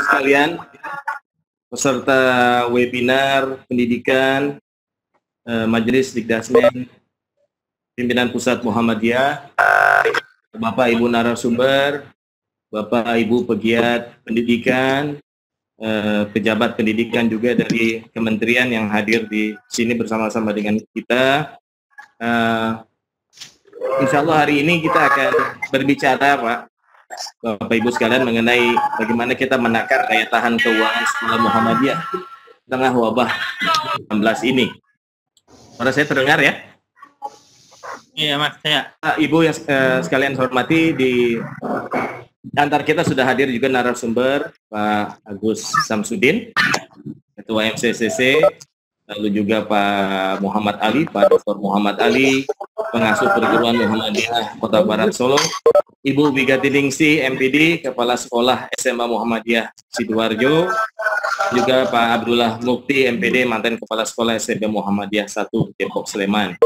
sekalian, peserta webinar pendidikan Majelis Dikdasmen Pimpinan Pusat Muhammadiyah, Bapak Ibu narasumber, Bapak Ibu pegiat pendidikan, pejabat pendidikan juga dari kementerian yang hadir di sini bersama-sama dengan kita. Insya Allah hari ini kita akan berbicara, Pak, Bapak Ibu sekalian, mengenai bagaimana kita menakar daya tahan keuangan sekolah Muhammadiyah di tengah wabah 19 ini. Suara saya terdengar ya? Iya Mas, saya. Ibu yang sekalian hormati, di antar kita sudah hadir juga narasumber Pak Agus Samsudin, Ketua MCCC, lalu juga Pak Muhammad Ali, Pak Dr. Muhammad Ali, Pengasuh Perguruan Muhammadiyah Kota Barat Solo, Ibu Bigatiningsi MPD, Kepala Sekolah SMA Muhammadiyah Sidoarjo, juga Pak Abdullah Mukti MPD, mantan Kepala Sekolah SMP Muhammadiyah 1 Depok Sleman.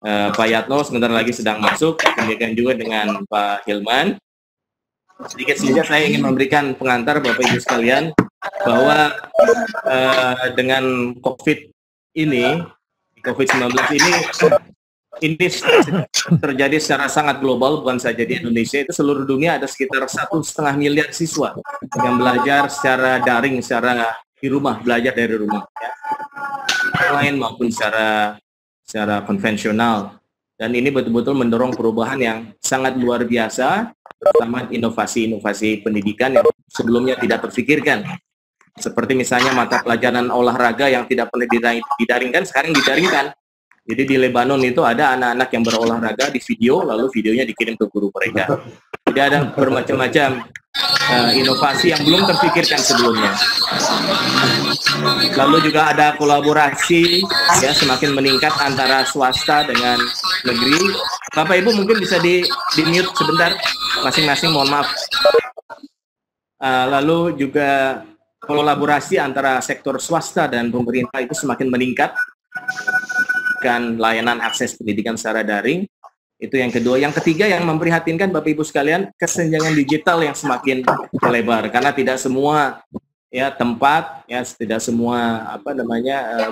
Pak Yatno sebentar lagi sedang masuk, demikian juga dengan Pak Hilman. Sedikit saja saya ingin memberikan pengantar Bapak Ibu sekalian bahwa dengan COVID-19 ini terjadi secara sangat global, bukan saja di Indonesia, itu seluruh dunia ada sekitar 1,5 miliar siswa yang belajar secara daring, secara di rumah, belajar dari rumah, ya. Online maupun secara konvensional. Dan ini betul-betul mendorong perubahan yang sangat luar biasa, terutama inovasi-inovasi pendidikan yang sebelumnya tidak terfikirkan. Seperti misalnya mata pelajaran olahraga yang tidak pernah didaringkan, sekarang didaringkan. Jadi di Lebanon itu ada anak-anak yang berolahraga di video, lalu videonya dikirim ke guru mereka. Jadi ada bermacam-macam inovasi yang belum terfikirkan sebelumnya. Lalu juga ada kolaborasi ya semakin meningkat antara swasta dengan negeri. Bapak Ibu mungkin bisa di mute sebentar masing-masing, mohon maaf. Lalu juga kolaborasi antara sektor swasta dan pemerintah itu semakin meningkat, kan layanan akses pendidikan secara daring. Itu yang kedua. Yang ketiga yang memprihatinkan Bapak Ibu sekalian, kesenjangan digital yang semakin melebar, karena tidak semua ya tempat, ya tidak semua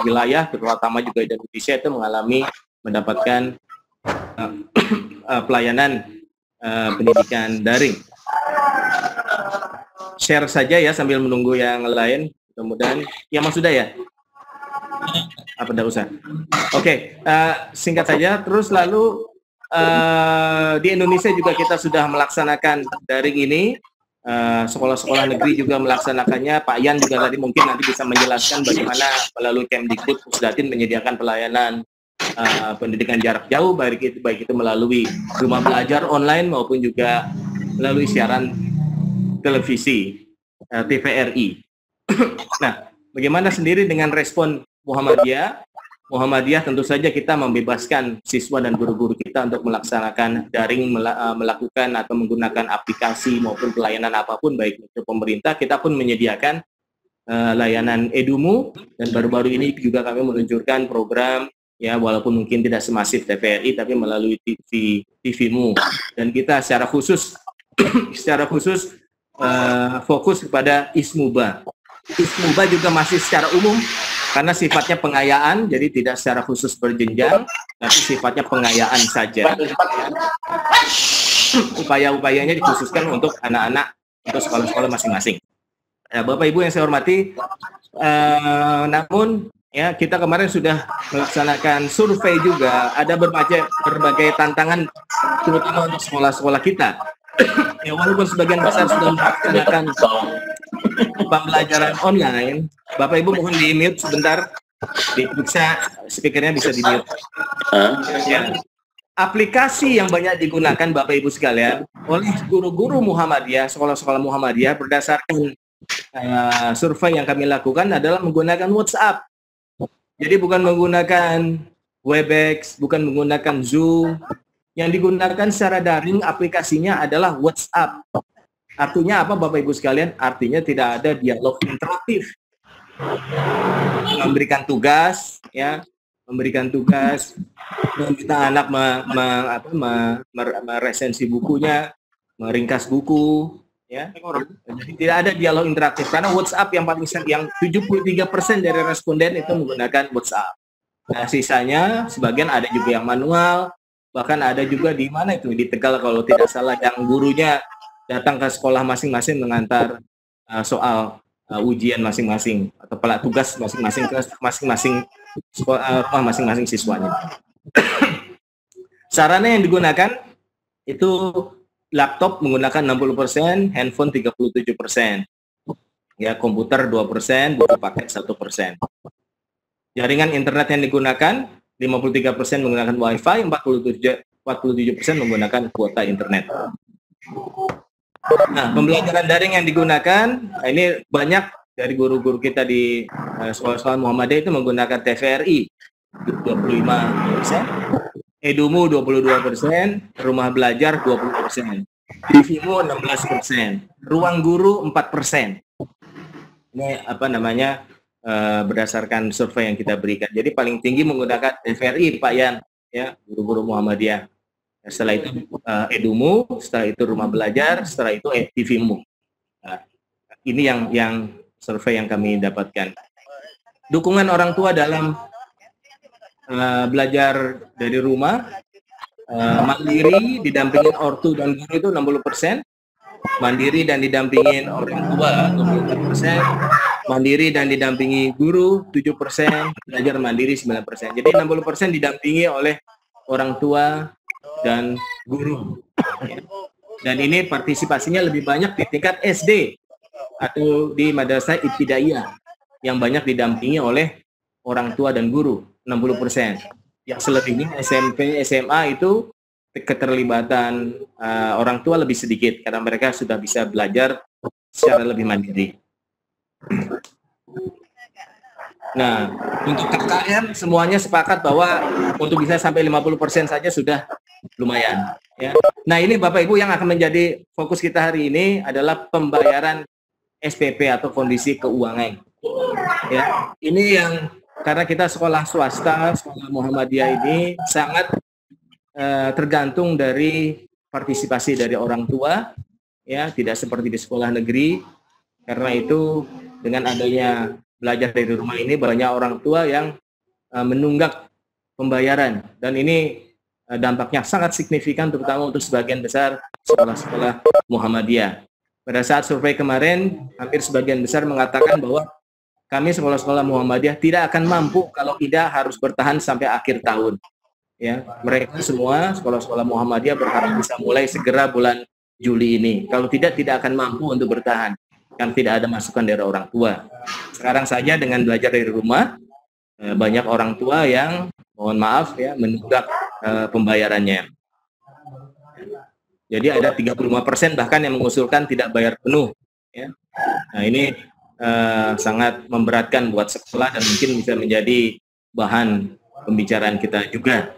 wilayah, terutama juga di Indonesia, itu mendapatkan pelayanan pendidikan daring. Share saja ya sambil menunggu yang lain. Kemudian ya Mas sudah ya? Apa tidak usah? Oke, singkat saja. Terus lalu di Indonesia juga kita sudah melaksanakan daring ini. Sekolah-sekolah negeri juga melaksanakannya. Pak Yan juga tadi mungkin nanti bisa menjelaskan bagaimana melalui Kemdikbud Pusdatin menyediakan pelayanan pendidikan jarak jauh, baik itu melalui rumah belajar online maupun juga melalui siaran televisi TVRI. Nah, bagaimana sendiri dengan respon Muhammadiyah? Muhammadiyah tentu saja kita membebaskan siswa dan guru-guru kita untuk melaksanakan daring, melakukan atau menggunakan aplikasi maupun pelayanan apapun, baik itu pemerintah. Kita pun menyediakan layanan Edumu, dan baru-baru ini juga kami meluncurkan program, ya walaupun mungkin tidak semasif TVRI, tapi melalui TVmu. Dan kita secara khusus fokus kepada Ismuba. Ismuba juga masih secara umum, karena sifatnya pengayaan, jadi tidak secara khusus berjenjang, tapi sifatnya pengayaan saja. Upaya-upayanya dikhususkan untuk anak-anak, untuk sekolah-sekolah masing-masing. Bapak Ibu yang saya hormati, namun ya kita kemarin sudah melaksanakan survei juga, ada berbagai tantangan, terutama untuk sekolah-sekolah kita. Ya, walaupun sebagian besar sudah melaksanakan pembelajaran online, Bapak Ibu mohon di mute sebentar, bisa speakernya bisa di mute. Ya. Aplikasi yang banyak digunakan Bapak Ibu sekalian oleh guru-guru Muhammadiyah, sekolah-sekolah Muhammadiyah, berdasarkan survei yang kami lakukan adalah menggunakan WhatsApp. Jadi bukan menggunakan Webex, bukan menggunakan Zoom. Yang digunakan secara daring aplikasinya adalah WhatsApp. Artinya apa Bapak Ibu sekalian? Artinya tidak ada dialog interaktif. Memberikan tugas, ya, meminta anak meresensi bukunya, meringkas buku, ya. Jadi tidak ada dialog interaktif karena WhatsApp yang paling yang 73% dari responden itu menggunakan WhatsApp. Nah, sisanya sebagian ada juga yang manual, bahkan ada juga di mana itu di Tegal kalau tidak salah yang gurunya datang ke sekolah masing-masing mengantar soal ujian masing-masing atau pela tugas masing-masing ke masing-masing rumah masing-masing siswanya. Sarana yang digunakan itu laptop menggunakan 60%, handphone 37%. Ya, komputer 2%, buku paket 1%. Jaringan internet yang digunakan 53% menggunakan WiFi, 47% menggunakan kuota internet. Nah, pembelajaran daring yang digunakan ini banyak dari guru-guru kita di sekolah-sekolah Muhammadiyah itu menggunakan TVRI 25%, Edumu 22%, Rumah Belajar 20%, TVmu 16%, Ruang Guru 4%. Ini apa namanya? Berdasarkan survei yang kita berikan. Jadi paling tinggi menggunakan TVRI Pak Yan, ya, guru-guru Muhammadiyah. Setelah itu Edumu, setelah itu Rumah Belajar, setelah itu TVmu. Nah, ini yang survei yang kami dapatkan. Dukungan orang tua dalam belajar dari rumah, mandiri didampingin ortu dan guru itu 60%, mandiri dan didampingin orang tua 24%, mandiri dan didampingi guru 7%, belajar mandiri 9%. Jadi 60% didampingi oleh orang tua dan guru. Dan ini partisipasinya lebih banyak di tingkat SD atau di madrasah ibtidaiyah yang banyak didampingi oleh orang tua dan guru 60%. Yang selebihnya SMP, SMA itu keterlibatan orang tua lebih sedikit karena mereka sudah bisa belajar secara lebih mandiri. Nah, untuk KKN semuanya sepakat bahwa untuk bisa sampai 50% saja sudah lumayan. Ya. Nah, ini Bapak Ibu yang akan menjadi fokus kita hari ini adalah pembayaran SPP atau kondisi keuangan. Ya, ini yang karena kita sekolah swasta, sekolah Muhammadiyah ini sangat tergantung dari partisipasi dari orang tua, ya, tidak seperti di sekolah negeri. Karena itu dengan adanya belajar dari rumah ini banyak orang tua yang menunggak pembayaran dan ini dampaknya sangat signifikan terutama untuk sebagian besar sekolah-sekolah Muhammadiyah. Pada saat survei kemarin hampir sebagian besar mengatakan bahwa kami sekolah-sekolah Muhammadiyah tidak akan mampu kalau tidak harus bertahan sampai akhir tahun. Ya, mereka semua sekolah-sekolah Muhammadiyah berharap bisa mulai segera bulan Juli ini. Kalau tidak akan mampu untuk bertahan. Kan tidak ada masukan dari orang tua. Sekarang saja dengan belajar dari rumah, banyak orang tua yang mohon maaf ya menunggak pembayarannya. Jadi ada 35% bahkan yang mengusulkan tidak bayar penuh. Ya. Nah ini sangat memberatkan buat sekolah dan mungkin bisa menjadi bahan pembicaraan kita juga.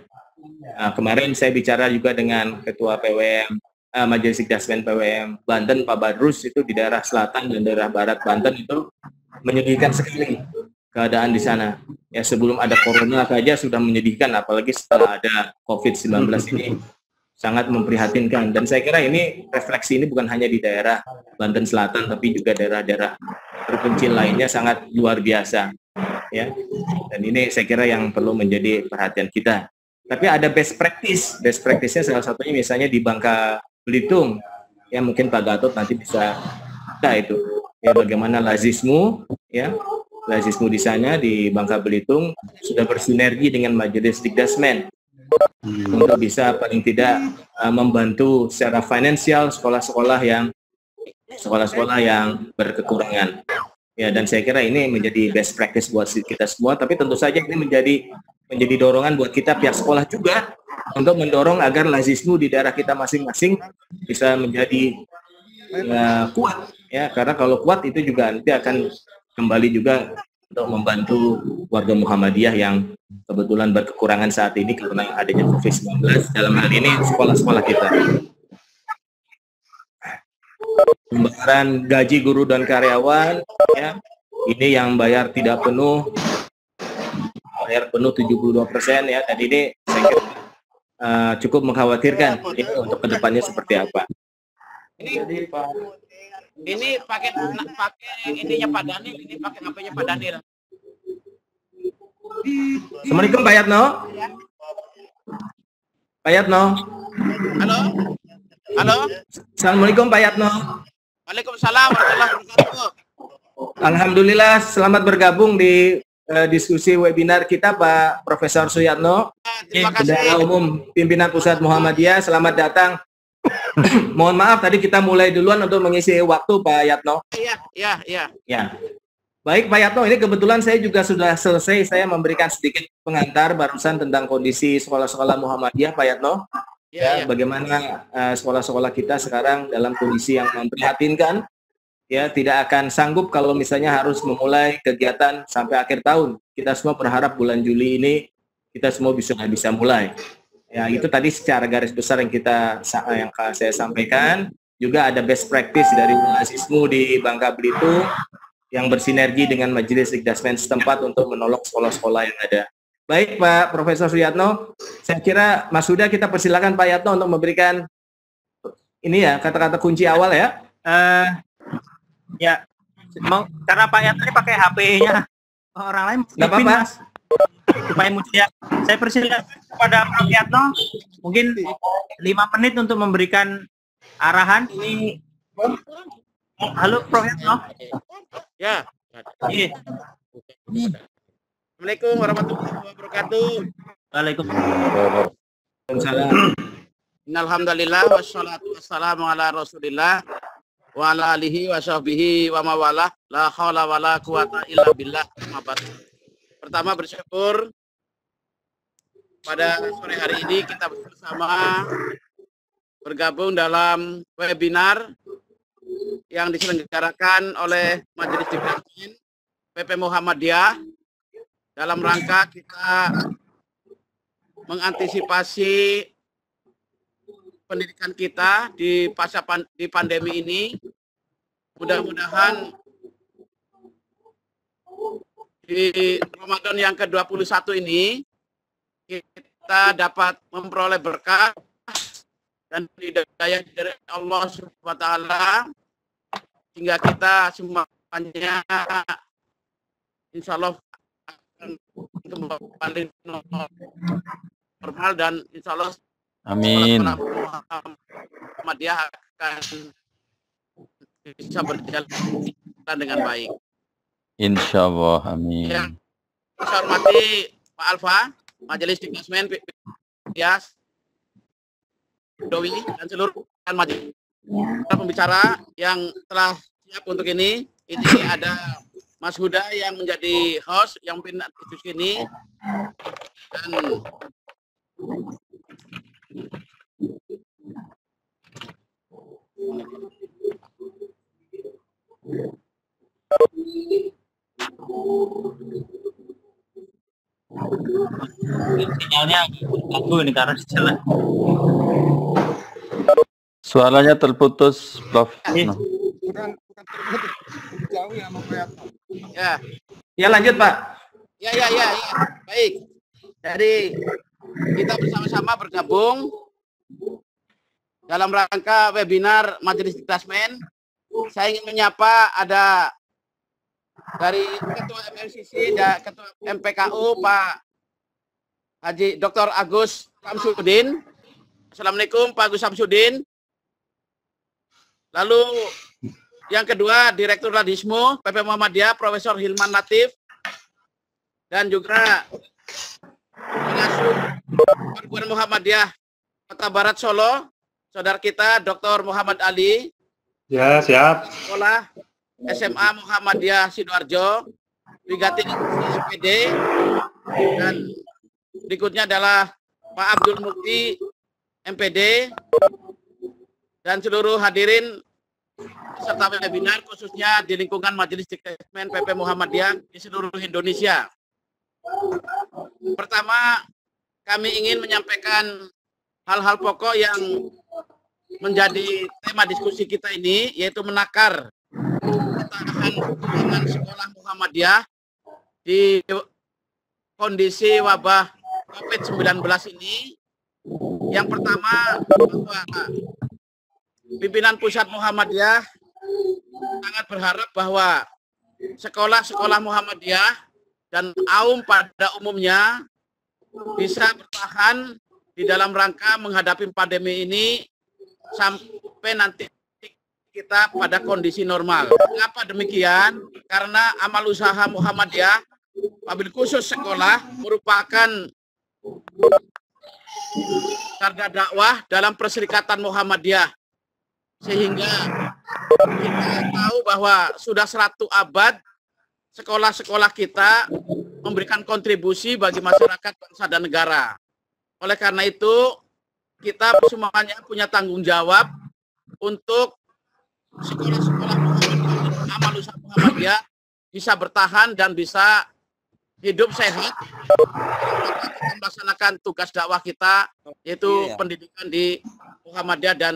Nah, kemarin saya bicara juga dengan Ketua PWM Majelis Sikdasmen PWM Banten Pak Badrus itu di daerah selatan dan daerah barat Banten itu menyedihkan sekali keadaan di sana. Ya sebelum ada corona saja sudah menyedihkan, apalagi setelah ada COVID-19 ini sangat memprihatinkan. Dan saya kira ini refleksi ini bukan hanya di daerah Banten Selatan, tapi juga daerah-daerah terpencil lainnya sangat luar biasa. Ya, dan ini saya kira yang perlu menjadi perhatian kita. Tapi ada best practice-nya salah satunya misalnya di Bangka Belitung, ya mungkin Pak Gatot nanti bisa itu ya bagaimana lazismu di sana di Bangka Belitung sudah bersinergi dengan Majelis Sikdasmen untuk bisa paling tidak membantu secara finansial sekolah-sekolah yang berkekurangan. Ya, dan saya kira ini menjadi best practice buat kita semua, tapi tentu saja ini menjadi dorongan buat kita pihak sekolah juga untuk mendorong agar lazismu di daerah kita masing-masing bisa menjadi kuat ya, karena kalau kuat itu juga nanti akan kembali juga untuk membantu warga Muhammadiyah yang kebetulan berkekurangan saat ini karena adanya COVID-19 dalam hal ini sekolah-sekolah kita. Pembayaran gaji guru dan karyawan ya, ini yang bayar tidak penuh, bayar penuh 72% ya, dan ini saya kira cukup mengkhawatirkan ini untuk kedepannya seperti apa. Ini pakai ininya Pak Daniel, ini pakai HP-nya Pak Daniel. Assalamualaikum Pak Yatno. Pak Yatno. Halo? Halo? Assalamualaikum Pak Yatno. Waalaikumsalam warahmatullahi wabarakatuh. Alhamdulillah, selamat bergabung di diskusi webinar kita Pak Profesor Suyatno. Terima kasih. Bendahara Umum Pimpinan Pusat Muhammadiyah, selamat datang. Mohon maaf tadi kita mulai duluan untuk mengisi waktu Pak Yatno. Iya. Ya. Baik Pak Yatno, ini kebetulan saya juga sudah selesai, saya memberikan sedikit pengantar barusan tentang kondisi sekolah-sekolah Muhammadiyah Pak Yatno. Ya. Bagaimana sekolah-sekolah kita sekarang dalam kondisi yang memprihatinkan. Ya, tidak akan sanggup kalau misalnya harus memulai kegiatan sampai akhir tahun. Kita semua berharap bulan Juli ini kita semua bisa mulai. Ya, itu tadi secara garis besar yang saya sampaikan. Juga ada best practice dari Unisismu di Bangka Belitung yang bersinergi dengan Majelis Dikdasmen setempat untuk menolong sekolah-sekolah yang ada. Baik Pak Profesor Suyatno, saya kira Mas Huda kita persilakan Pak Yatno untuk memberikan ini ya kata-kata kunci awal ya. Ya, karena Pak Yatno ini pakai HP-nya orang lain, nggak apa-apa, Mas. Supaya mudah ya. Saya persilakan kepada Pak Yatno, mungkin 5 menit untuk memberikan arahan. Ini, halo Prof Yatno. Ya. Iya. Assalamualaikum warahmatullahi wabarakatuh. Waalaikumsalam. Innalhamdulillah wassalatu wassalamu ala Rasulillah wa ala alihi wa sahbihi wa mawalah la haula wa la quwata illa billah. Pertama bersyukur pada sore hari ini kita bersama bergabung dalam webinar yang diselenggarakan oleh Majelis Dikdasmen PP Muhammadiyah dalam rangka kita mengantisipasi pendidikan kita di pandemi ini. Mudah-mudahan di Ramadan yang ke-21 ini kita dapat memperoleh berkah dan hidayah dari Allah Subhanahu wa taala sehingga kita semuanya insya Allah akan kembali normal dan insya Allah amin. Muhammadiyah akan bisa berjalan dengan baik. Insya Allah, amin. Yang saya hormati Pak Alfa, Majelis Dikdasmen ya, Dowi dan seluruh majelis pembicara yang telah siap untuk ini. Ini ada Mas Huda yang menjadi host yang memimpin diskusi ini dan sinyalnya ganggu ini karena di jalan. Suaranya terputus, Prof. Iya. Bukan terputus, jauh ya Mas Yatno. ya. Ya lanjut Pak. Ya. Baik. Jadi kita bersama-sama bergabung dalam rangka webinar Majelis Dikdasmen. Saya ingin menyapa ada dari Ketua MMCC dan Ketua MPKU Pak Haji Dr. Agus Samsudin. Assalamualaikum Pak Agus Samsudin. Lalu yang kedua Direktur Radismu PP Muhammadiyah Profesor Hilman Latif dan juga pengasuh Perguruan Muhammadiyah Kota Barat Solo, saudara kita Dr. Muhammad Ali. Ya, siap. Sekolah SMA Muhammadiyah Sidoarjo, Brigade SPD, dan berikutnya adalah Pak Abdul Mukti MPD dan seluruh hadirin serta webinar khususnya di lingkungan Majelis Dikdasmen PP Muhammadiyah di seluruh Indonesia. Pertama, kami ingin menyampaikan hal-hal pokok yang menjadi tema diskusi kita ini, yaitu menakar ketahanan sekolah Muhammadiyah di kondisi wabah COVID-19 ini. Yang pertama, bahwa pimpinan pusat Muhammadiyah sangat berharap bahwa sekolah-sekolah Muhammadiyah dan AUM pada umumnya bisa bertahan di dalam rangka menghadapi pandemi ini sampai nanti kita pada kondisi normal. Kenapa demikian? Karena amal usaha Muhammadiyah, wabil khusus sekolah, merupakan garda dakwah dalam Perserikatan Muhammadiyah. Sehingga kita tahu bahwa sudah 100 abad sekolah-sekolah kita memberikan kontribusi bagi masyarakat, bangsa, dan negara. Oleh karena itu, kita semuanya punya tanggung jawab untuk sekolah-sekolah amal usaha Muhammadiyah bisa bertahan dan bisa hidup sehat melaksanakan tugas dakwah kita, yaitu pendidikan di Muhammadiyah dan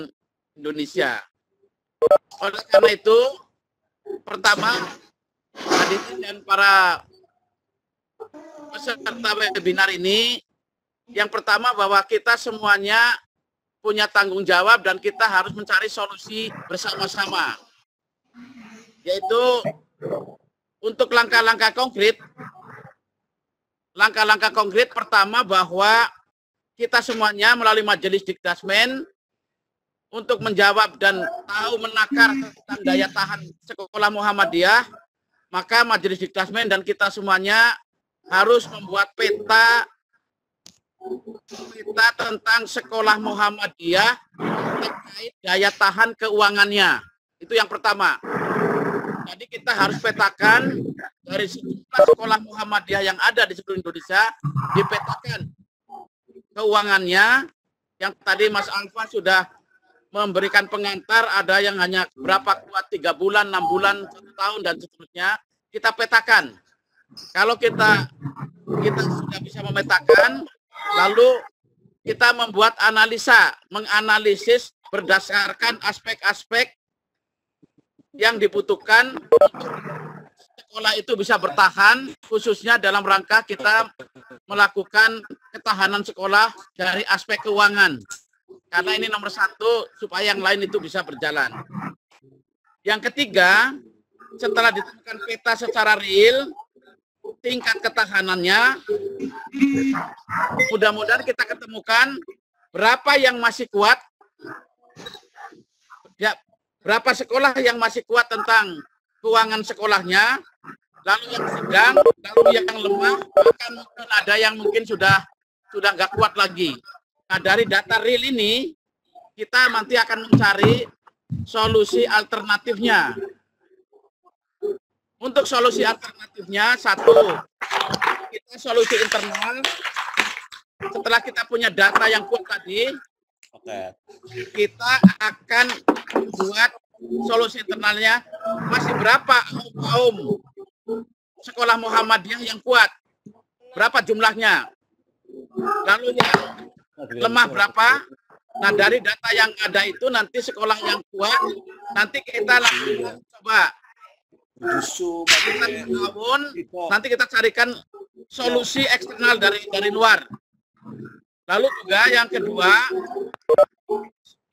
Indonesia. Oleh karena itu, pertama, hadirin dan para peserta webinar ini, yang pertama bahwa kita semuanya punya tanggung jawab dan kita harus mencari solusi bersama-sama. Yaitu untuk langkah-langkah konkret. Langkah-langkah konkret pertama bahwa kita semuanya melalui Majelis Dikdasmen untuk menjawab dan tahu menakar tentang daya tahan sekolah Muhammadiyah, maka Majelis Dikdasmen dan kita semuanya harus membuat peta tentang sekolah Muhammadiyah terkait daya tahan keuangannya. Itu yang pertama. Jadi kita harus petakan dari sejumlah sekolah Muhammadiyah yang ada di seluruh Indonesia, dipetakan keuangannya. Yang tadi Mas Alfa sudah memberikan pengantar, ada yang hanya berapa kuat, 3 bulan, 6 bulan, 1 tahun, dan seterusnya. Kita petakan. Kalau kita sudah bisa memetakan, lalu kita membuat analisa, menganalisis berdasarkan aspek-aspek yang dibutuhkan untuk sekolah itu bisa bertahan, khususnya dalam rangka kita melakukan ketahanan sekolah dari aspek keuangan. Karena ini nomor 1, supaya yang lain itu bisa berjalan. Yang ketiga, setelah ditemukan peta secara real, tingkat ketahanannya, mudah-mudahan kita ketemukan berapa yang masih kuat, ya, berapa sekolah yang masih kuat tentang keuangan sekolahnya, lalu yang sedang, lalu yang lemah, bahkan mungkin ada yang mungkin sudah nggak kuat lagi. Nah, dari data real ini, kita nanti akan mencari solusi alternatifnya. Untuk solusi alternatifnya, 1, kita solusi internal. Setelah kita punya data yang kuat tadi, kita akan buat solusi internalnya. Masih berapa kaum sekolah Muhammadiyah yang kuat? Berapa jumlahnya? Lalu yang lemah berapa? Nah, dari data yang ada itu nanti sekolah yang kuat, nanti kita lakukan coba. Nanti kita carikan solusi eksternal dari luar. Lalu juga yang kedua,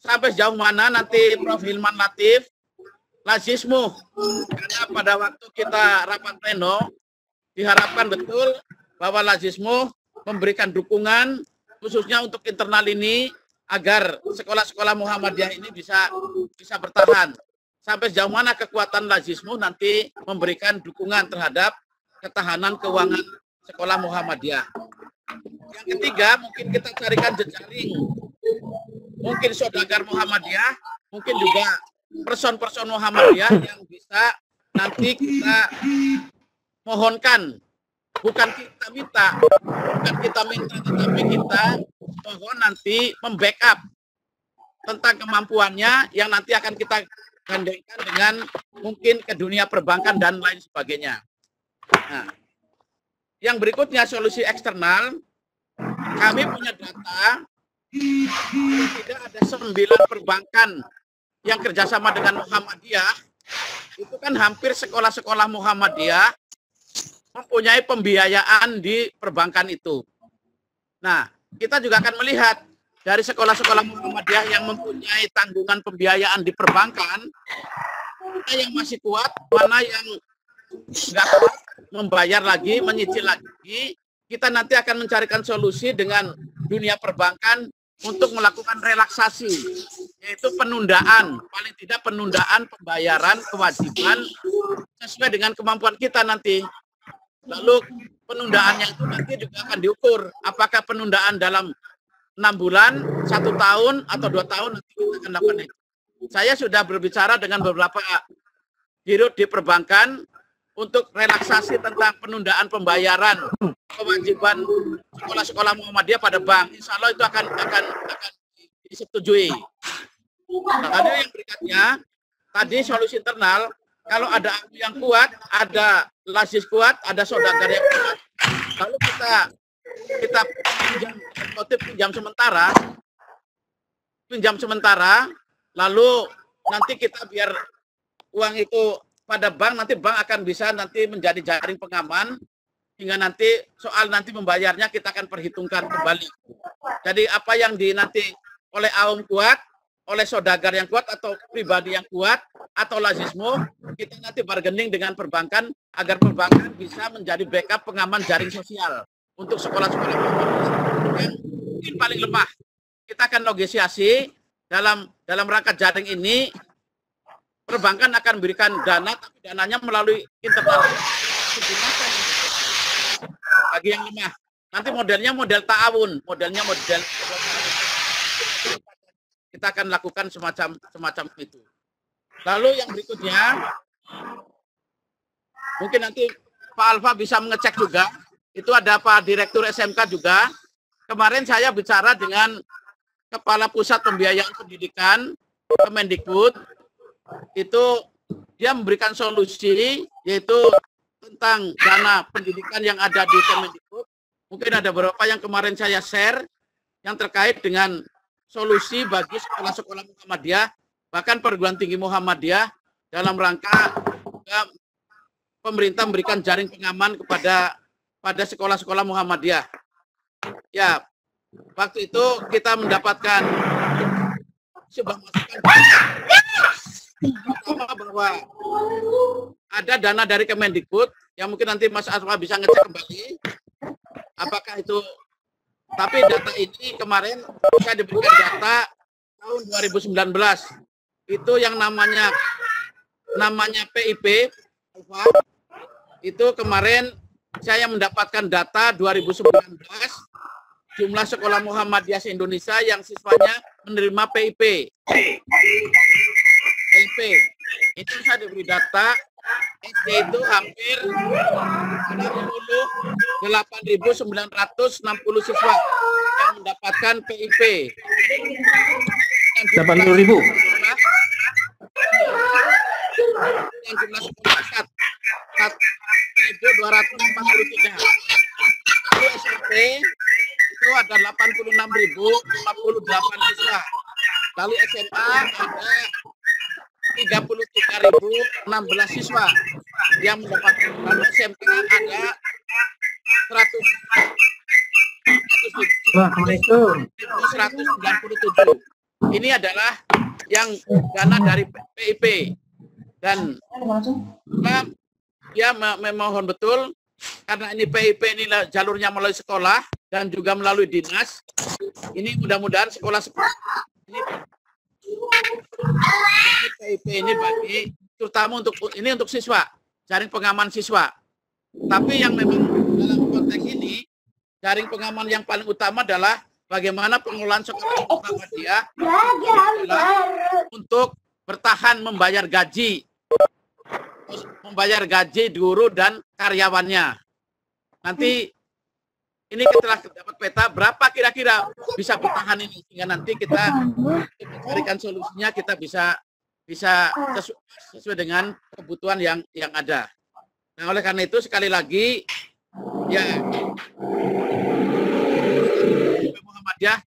sampai sejauh mana nanti Prof. Hilman Latif, Lazismu, karena pada waktu kita rapat pleno, diharapkan betul bahwa Lazismu memberikan dukungan khususnya untuk internal ini agar sekolah-sekolah Muhammadiyah ini bisa bertahan. Sampai sejauh mana kekuatan Lazismu nanti memberikan dukungan terhadap ketahanan keuangan sekolah Muhammadiyah. Yang ketiga, mungkin kita carikan jejaring. Mungkin saudagar Muhammadiyah, mungkin juga person-person Muhammadiyah yang bisa nanti kita mohonkan. Bukan kita minta, tetapi kita mohon nanti membackup tentang kemampuannya yang nanti akan kita gandengkan dengan mungkin ke dunia perbankan dan lain sebagainya. Nah, yang berikutnya solusi eksternal, kami punya data tidak ada 9 perbankan yang kerjasama dengan Muhammadiyah. Itu kan hampir sekolah-sekolah Muhammadiyah mempunyai pembiayaan di perbankan itu. Nah, kita juga akan melihat dari sekolah-sekolah Muhammadiyah yang mempunyai tanggungan pembiayaan di perbankan, mana yang masih kuat, mana yang nggak kuat membayar lagi, menyicil lagi, kita nanti akan mencarikan solusi dengan dunia perbankan untuk melakukan relaksasi, yaitu penundaan, paling tidak penundaan pembayaran kewajiban sesuai dengan kemampuan kita nanti. Lalu penundaannya itu nanti juga akan diukur, apakah penundaan dalam 6 bulan, 1 tahun, atau 2 tahun, nanti kita akan lakukan itu. Saya sudah berbicara dengan beberapa dirut di perbankan untuk relaksasi tentang penundaan pembayaran kewajiban sekolah-sekolah Muhammadiyah pada bank. Insya Allah itu akan disetujui. Lalu yang berikutnya, tadi solusi internal, kalau ada yang kuat, ada lazis kuat, ada saudagar yang kuat, lalu kita pinjam sementara, lalu nanti kita biar uang itu pada bank, nanti bank akan bisa nanti menjadi jaring pengaman, hingga nanti soal nanti membayarnya kita akan perhitungkan kembali. Jadi apa yang nanti oleh AUM kuat, oleh saudagar yang kuat, atau pribadi yang kuat, atau lazismo, kita nanti bargaining dengan perbankan, agar perbankan bisa menjadi backup pengaman jaring sosial untuk sekolah-sekolah yang mungkin paling lemah. Kita akan negosiasi dalam rangka jaring ini. Perbankan akan berikan dana, tapi dananya melalui internal bagi yang lemah. Nanti modelnya model ta'awun, modelnya model kita akan lakukan semacam itu. Lalu yang berikutnya, mungkin nanti Pak Alfa bisa mengecek juga. Itu ada Pak Direktur SMK juga. Kemarin saya bicara dengan Kepala Pusat Pembiayaan Pendidikan Kemendikbud. Itu dia memberikan solusi, yaitu tentang dana pendidikan yang ada di Kemendikbud. Mungkin ada beberapa yang kemarin saya share yang terkait dengan solusi bagi sekolah-sekolah Muhammadiyah, bahkan perguruan tinggi Muhammadiyah, dalam rangka pemerintah memberikan jaring pengaman pada sekolah-sekolah Muhammadiyah. Ya, waktu itu kita mendapatkan sebuah masukan bahwa ada dana dari Kemendikbud yang mungkin nanti Mas Asma bisa ngecek kembali apakah itu, tapi data ini kemarin saya diberikan data tahun 2019 itu yang namanya PIP itu kemarin saya mendapatkan data 2019 jumlah sekolah Muhammadiyah se-Indonesia yang siswanya menerima PIP. Itu saya diberi data SD itu hampir 68.960 siswa yang mendapatkan PIP. 80.000. Yang jumlah sekolah 1.243. Lalu SMP itu ada 86.058 siswa. Lalu SMA ada 33.016 siswa yang mendapatkan. Lalu SMK ada 197. Ini adalah yang dana dari PIP. Dan dia memohon betul, karena ini PIP ini jalurnya melalui sekolah dan juga melalui dinas. Ini mudah-mudahan sekolah ini PIP ini bagi terutama untuk siswa, jaring pengaman siswa. Tapi yang memang dalam konteks ini jaring pengaman yang paling utama adalah bagaimana pengelolaan sekolah Muhammadiyah untuk bertahan membayar gaji guru dan karyawannya. Nanti ini setelah dapat peta berapa kira-kira bisa bertahan ini, sehingga nanti kita carikan solusinya, kita bisa sesuai dengan kebutuhan yang ada. Nah, oleh karena itu sekali lagi ya Muhammadiyah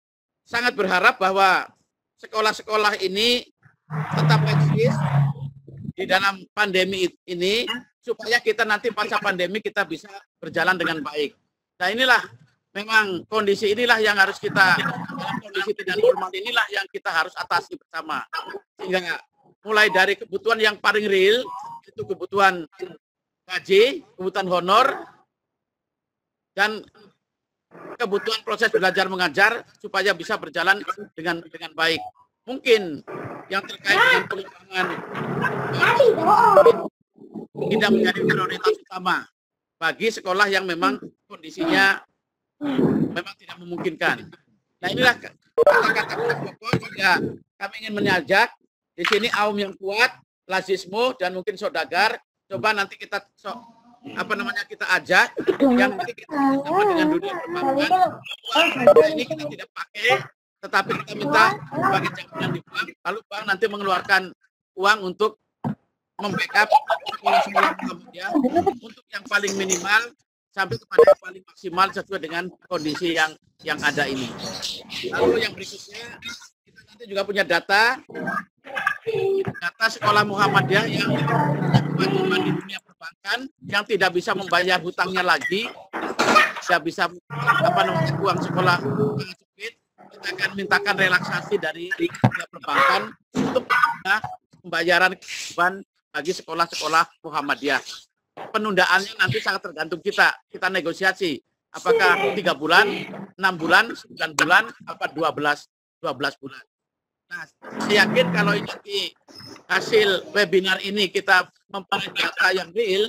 sangat berharap bahwa sekolah-sekolah ini tetap eksis di dalam pandemi ini supaya kita nanti pasca pandemi kita bisa berjalan dengan baik. Nah, inilah memang kondisi inilah yang harus kita, dalam kondisi tidak normal inilah yang kita harus atasi bersama. Sehingga mulai dari kebutuhan yang paling real, itu kebutuhan gaji, kebutuhan honor, dan kebutuhan proses belajar mengajar supaya bisa berjalan dengan baik. Mungkin yang terkait dengan pengembangan tidak menjadi prioritas utama bagi sekolah yang memang kondisinya memang tidak memungkinkan. Nah, inilah kata-kata pokok ya, kami ingin mengajak di sini Aum yang kuat, Lazismo dan mungkin Saudagar. Coba nanti kita kita ajak yang nanti kita sama dengan dunia perbankan. Ini kita tidak pakai, tetapi kita minta sebagai jaminan di bank, lalu bank nanti mengeluarkan uang untuk membackup sekolah-sekolah Muhammadiyah untuk yang paling minimal sampai kepada yang paling maksimal sesuai dengan kondisi yang ada ini. Lalu yang berikutnya, kita nanti juga punya data sekolah Muhammadiyah yang kewajiban di dunia perbankan yang tidak bisa membayar hutangnya lagi, tidak bisa uang sekolah sempit, kita akan mintakan relaksasi dari dunia perbankan untuk pembayaran kewajiban bagi sekolah-sekolah Muhammadiyah. Penundaannya nanti sangat tergantung kita negosiasi. Apakah 3 bulan, 6 bulan, 9 bulan, apa 12 bulan. Nah, saya yakin kalau nanti hasil webinar ini kita memperoleh data yang real,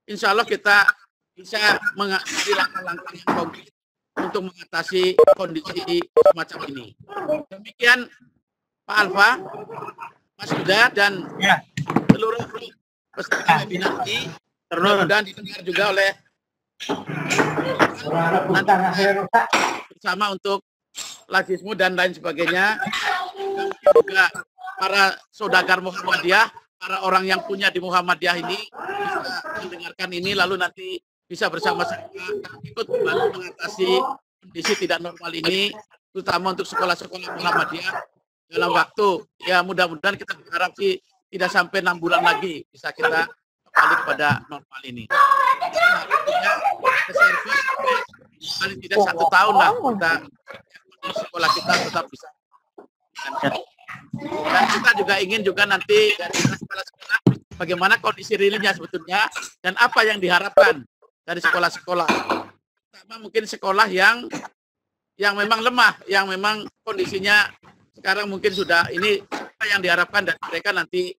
insya Allah kita bisa mengambil langkah-langkah yang konkret untuk mengatasi kondisi semacam ini. Demikian Pak Alfa, Mas Yuda, dan seluruh peserta webinar ini. Mudah-mudahan didengar juga oleh bersama untuk Lazismo dan lain sebagainya. Dan juga para saudagar Muhammadiyah, para orang yang punya di Muhammadiyah ini bisa mendengarkan ini, lalu nanti bisa bersama-sama ikut membantu mengatasi kondisi tidak normal ini, terutama untuk sekolah-sekolah Muhammadiyah dalam waktu, ya mudah-mudahan kita berharap sih tidak sampai 6 bulan lagi bisa kita kembali kepada normal ini. Artinya servis paling tidak 1 tahun lah kita sekolah kita tetap bisa. Dan kita juga ingin juga nanti dari sekolah-sekolah bagaimana kondisi realnya sebetulnya dan apa yang diharapkan dari sekolah-sekolah. Pertama mungkin sekolah yang memang lemah, yang memang kondisinya sekarang mungkin sudah ini apa yang diharapkan dan mereka nanti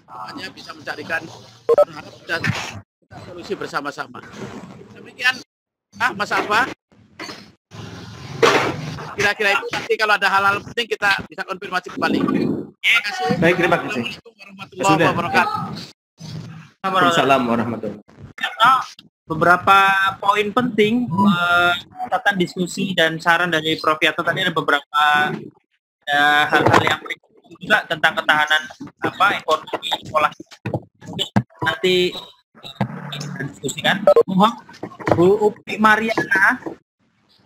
hanya bisa mencarikan dan kita solusi bersama-sama. Demikian, Mas Alfa. Kira-kira itu nanti kalau ada hal-hal penting kita bisa konfirmasi kembali. Terima kasih. Baik, terima kasih. Assalamualaikum warahmatullahi wabarakatuh. Waalaikumsalam warahmatullahi wabarakatuh. Beberapa poin penting catatan diskusi dan saran dari Prof. Yato tadi ada beberapa hal-hal yang penting juga tentang ketahanan ekonomi sekolah. Mungkin nanti kita diskusikan. Mohon Bu Upi Mariana,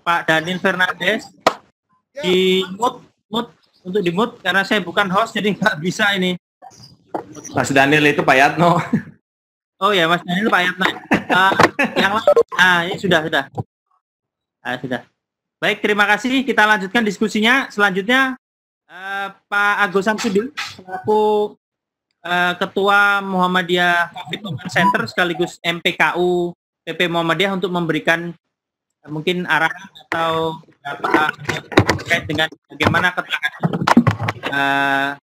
Pak Daniel Fernandes di mute karena saya bukan host jadi nggak bisa ini. Mas Daniel itu Pak Yatno. Oh ya, Mas Daniel Pak Yatno. Yang lain, ini sudah. Sudah. Baik, terima kasih. Kita lanjutkan diskusinya. Selanjutnya Pak Agus Samsudin selaku Ketua Muhammadiyah COVID Center sekaligus MPKU PP Muhammadiyah untuk memberikan mungkin arahan atau terkait dengan bagaimana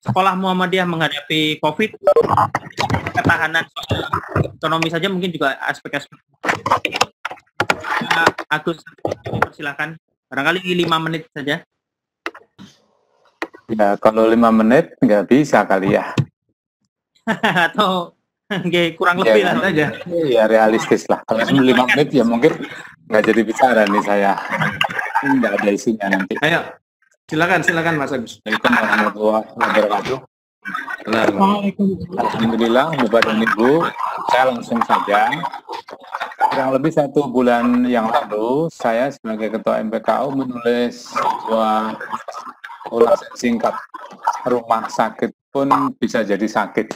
sekolah Muhammadiyah menghadapi COVID, ketahanan ekonomi saja mungkin juga aspek-aspek. Agus, silakan. Barangkali 5 menit saja. Ya, kalau 5 menit nggak bisa kali ya. Atau kurang lebih lah saja. Ya realistis lah. Kalau 5 menit ya mungkin nggak jadi bicara nih saya. Nggak ada isinya nanti. Ayo, silakan Mas Agus. Assalamualaikum warahmatullahi wabarakatuh. Alhamdulillah, Bapak dan Ibu, saya langsung saja. Kurang lebih 1 bulan yang lalu, saya sebagai Ketua MPKU menulis sebuah ulasan singkat. Rumah sakit pun bisa jadi sakit.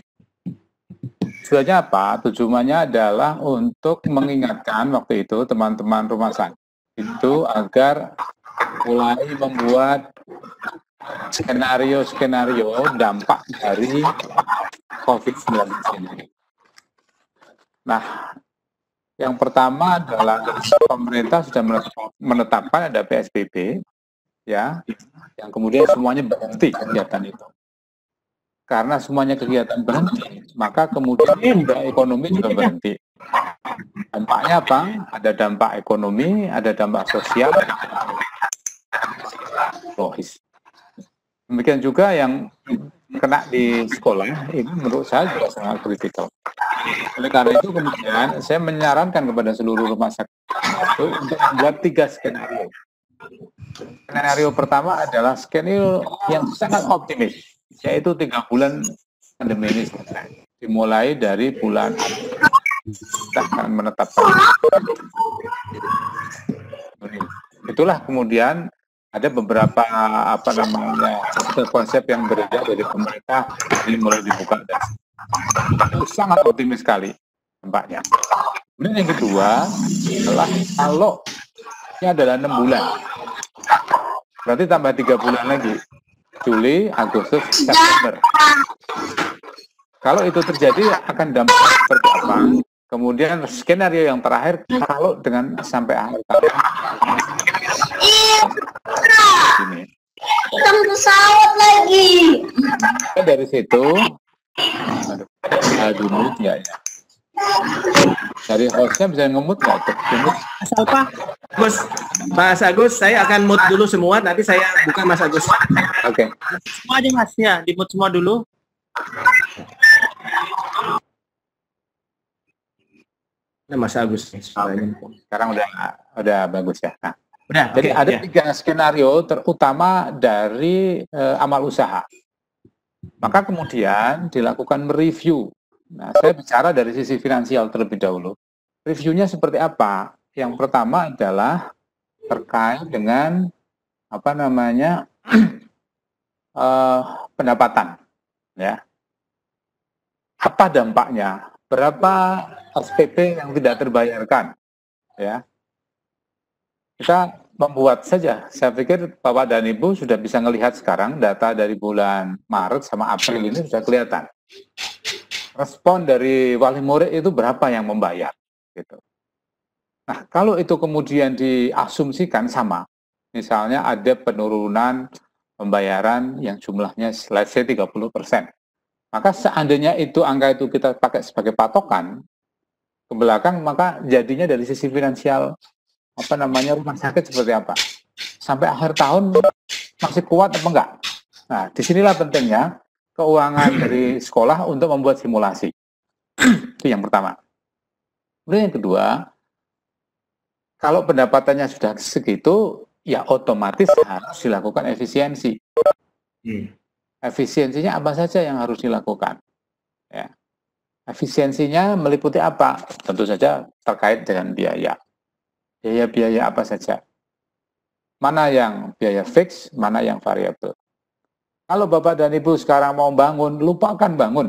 Tujuannya apa? Tujuannya adalah untuk mengingatkan waktu itu teman-teman rumah sakit itu agar mulai membuat skenario-skenario dampak dari COVID-19 ini. Nah, yang pertama adalah pemerintah sudah menetapkan ada PSBB, ya, yang kemudian semuanya berhenti kegiatan itu. Karena semuanya kegiatan berhenti, maka kemudian ekonomi juga berhenti. Dampaknya apa? Ada dampak ekonomi, ada dampak sosial, logis. Demikian juga yang kena di sekolah, ini menurut saya juga sangat kritikal. Oleh karena itu kemudian saya menyarankan kepada seluruh rumah sakit itu untuk membuat 3 skenario. Skenario pertama adalah skenario yang sangat optimis, yaitu 3 bulan pandemi ini selesai. Dimulai dari bulan kita akan menetapkan. Itulah kemudian ada beberapa konsep yang berbeda dari pemerintah ini mulai dibuka dan itu sangat optimis sekali tampaknya. Kemudian yang kedua adalah kalau ini adalah 6 bulan, berarti tambah 3 bulan lagi, Juli, Agustus, September. Kalau itu terjadi akan dampak seperti apa? Kemudian skenario yang terakhir kalau dengan sampai akhir tahun ini. Pesawat lagi. Dari situ, dulu ya. Dari hostnya bisa ngemut nggak? Apa? Mas Agus, saya akan mute dulu semua. Nanti saya buka Mas Agus. Oke. Semua aja Mas ya, di mute semua dulu. Nah, Mas Agus. Sekarang udah bagus ya. Nah, udah. Jadi Okay, ada ya. 3 skenario terutama dari amal usaha. Maka kemudian dilakukan review. Nah, saya bicara dari sisi finansial terlebih dahulu. Reviewnya seperti apa? Yang pertama adalah terkait dengan pendapatan, ya. Apa dampaknya? Berapa SPP yang tidak terbayarkan, ya? Kita membuat saja. Saya pikir Bapak dan Ibu sudah bisa melihat sekarang data dari bulan Maret sama April ini sudah kelihatan. Respon dari wali murid itu berapa yang membayar, gitu. Nah, kalau itu kemudian diasumsikan sama, misalnya ada penurunan pembayaran yang jumlahnya let's say 30%. Maka seandainya itu angka itu kita pakai sebagai patokan ke belakang, maka jadinya dari sisi finansial rumah sakit seperti apa? Sampai akhir tahun masih kuat apa enggak? Nah, disinilah pentingnya keuangan dari sekolah untuk membuat simulasi. Itu yang pertama. Kemudian yang kedua, kalau pendapatannya sudah segitu, ya otomatis harus dilakukan efisiensi. Efisiensinya apa saja yang harus dilakukan? Ya. Efisiensinya meliputi apa? Tentu saja terkait dengan biaya. Biaya-biaya apa saja? Mana yang biaya fix, mana yang variabel? Kalau Bapak dan Ibu sekarang mau bangun, lupakan bangun.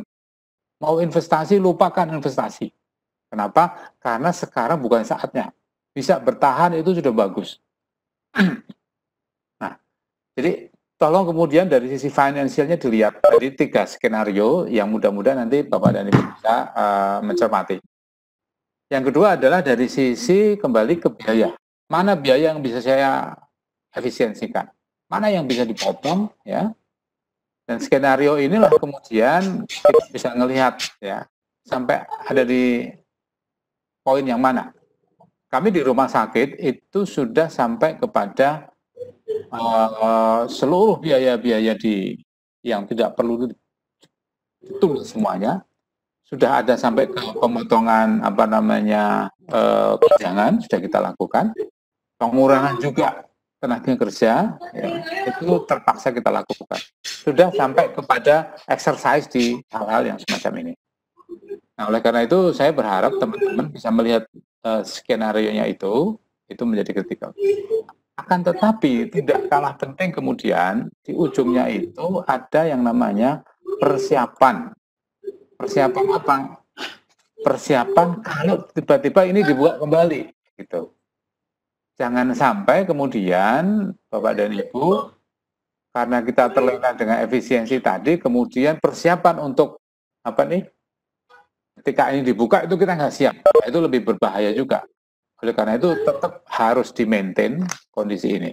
Mau investasi, lupakan investasi. Kenapa? Karena sekarang bukan saatnya. Bisa bertahan itu sudah bagus. Nah, jadi tolong kemudian dari sisi finansialnya dilihat dari 3 skenario yang mudah-mudahan nanti Bapak dan Ibu bisa mencermati. Yang kedua adalah dari sisi kembali ke biaya. Mana biaya yang bisa saya efisiensikan? Mana yang bisa dipotong, ya? Dan skenario inilah kemudian kita bisa melihat, ya, sampai ada di poin yang mana. Kami di rumah sakit itu sudah sampai kepada seluruh biaya-biaya yang tidak perlu ditulis semuanya, sudah ada sampai ke pemotongan tunjangan sudah kita lakukan, pengurangan juga tenaga kerja, ya, itu terpaksa kita lakukan. Sudah sampai kepada exercise di hal-hal yang semacam ini. Nah, oleh karena itu saya berharap teman-teman bisa melihat skenario-nya itu menjadi kritikal. Akan tetapi tidak kalah penting kemudian di ujungnya itu ada yang namanya persiapan. Persiapan apa? Persiapan kalau tiba-tiba ini dibuka kembali, gitu. jangan sampai kemudian Bapak dan Ibu, karena kita terlena dengan efisiensi tadi, kemudian persiapan untuk apa nih, ketika ini dibuka itu kita nggak siap, itu lebih berbahaya juga. Oleh karena itu tetap harus di-maintain kondisi ini.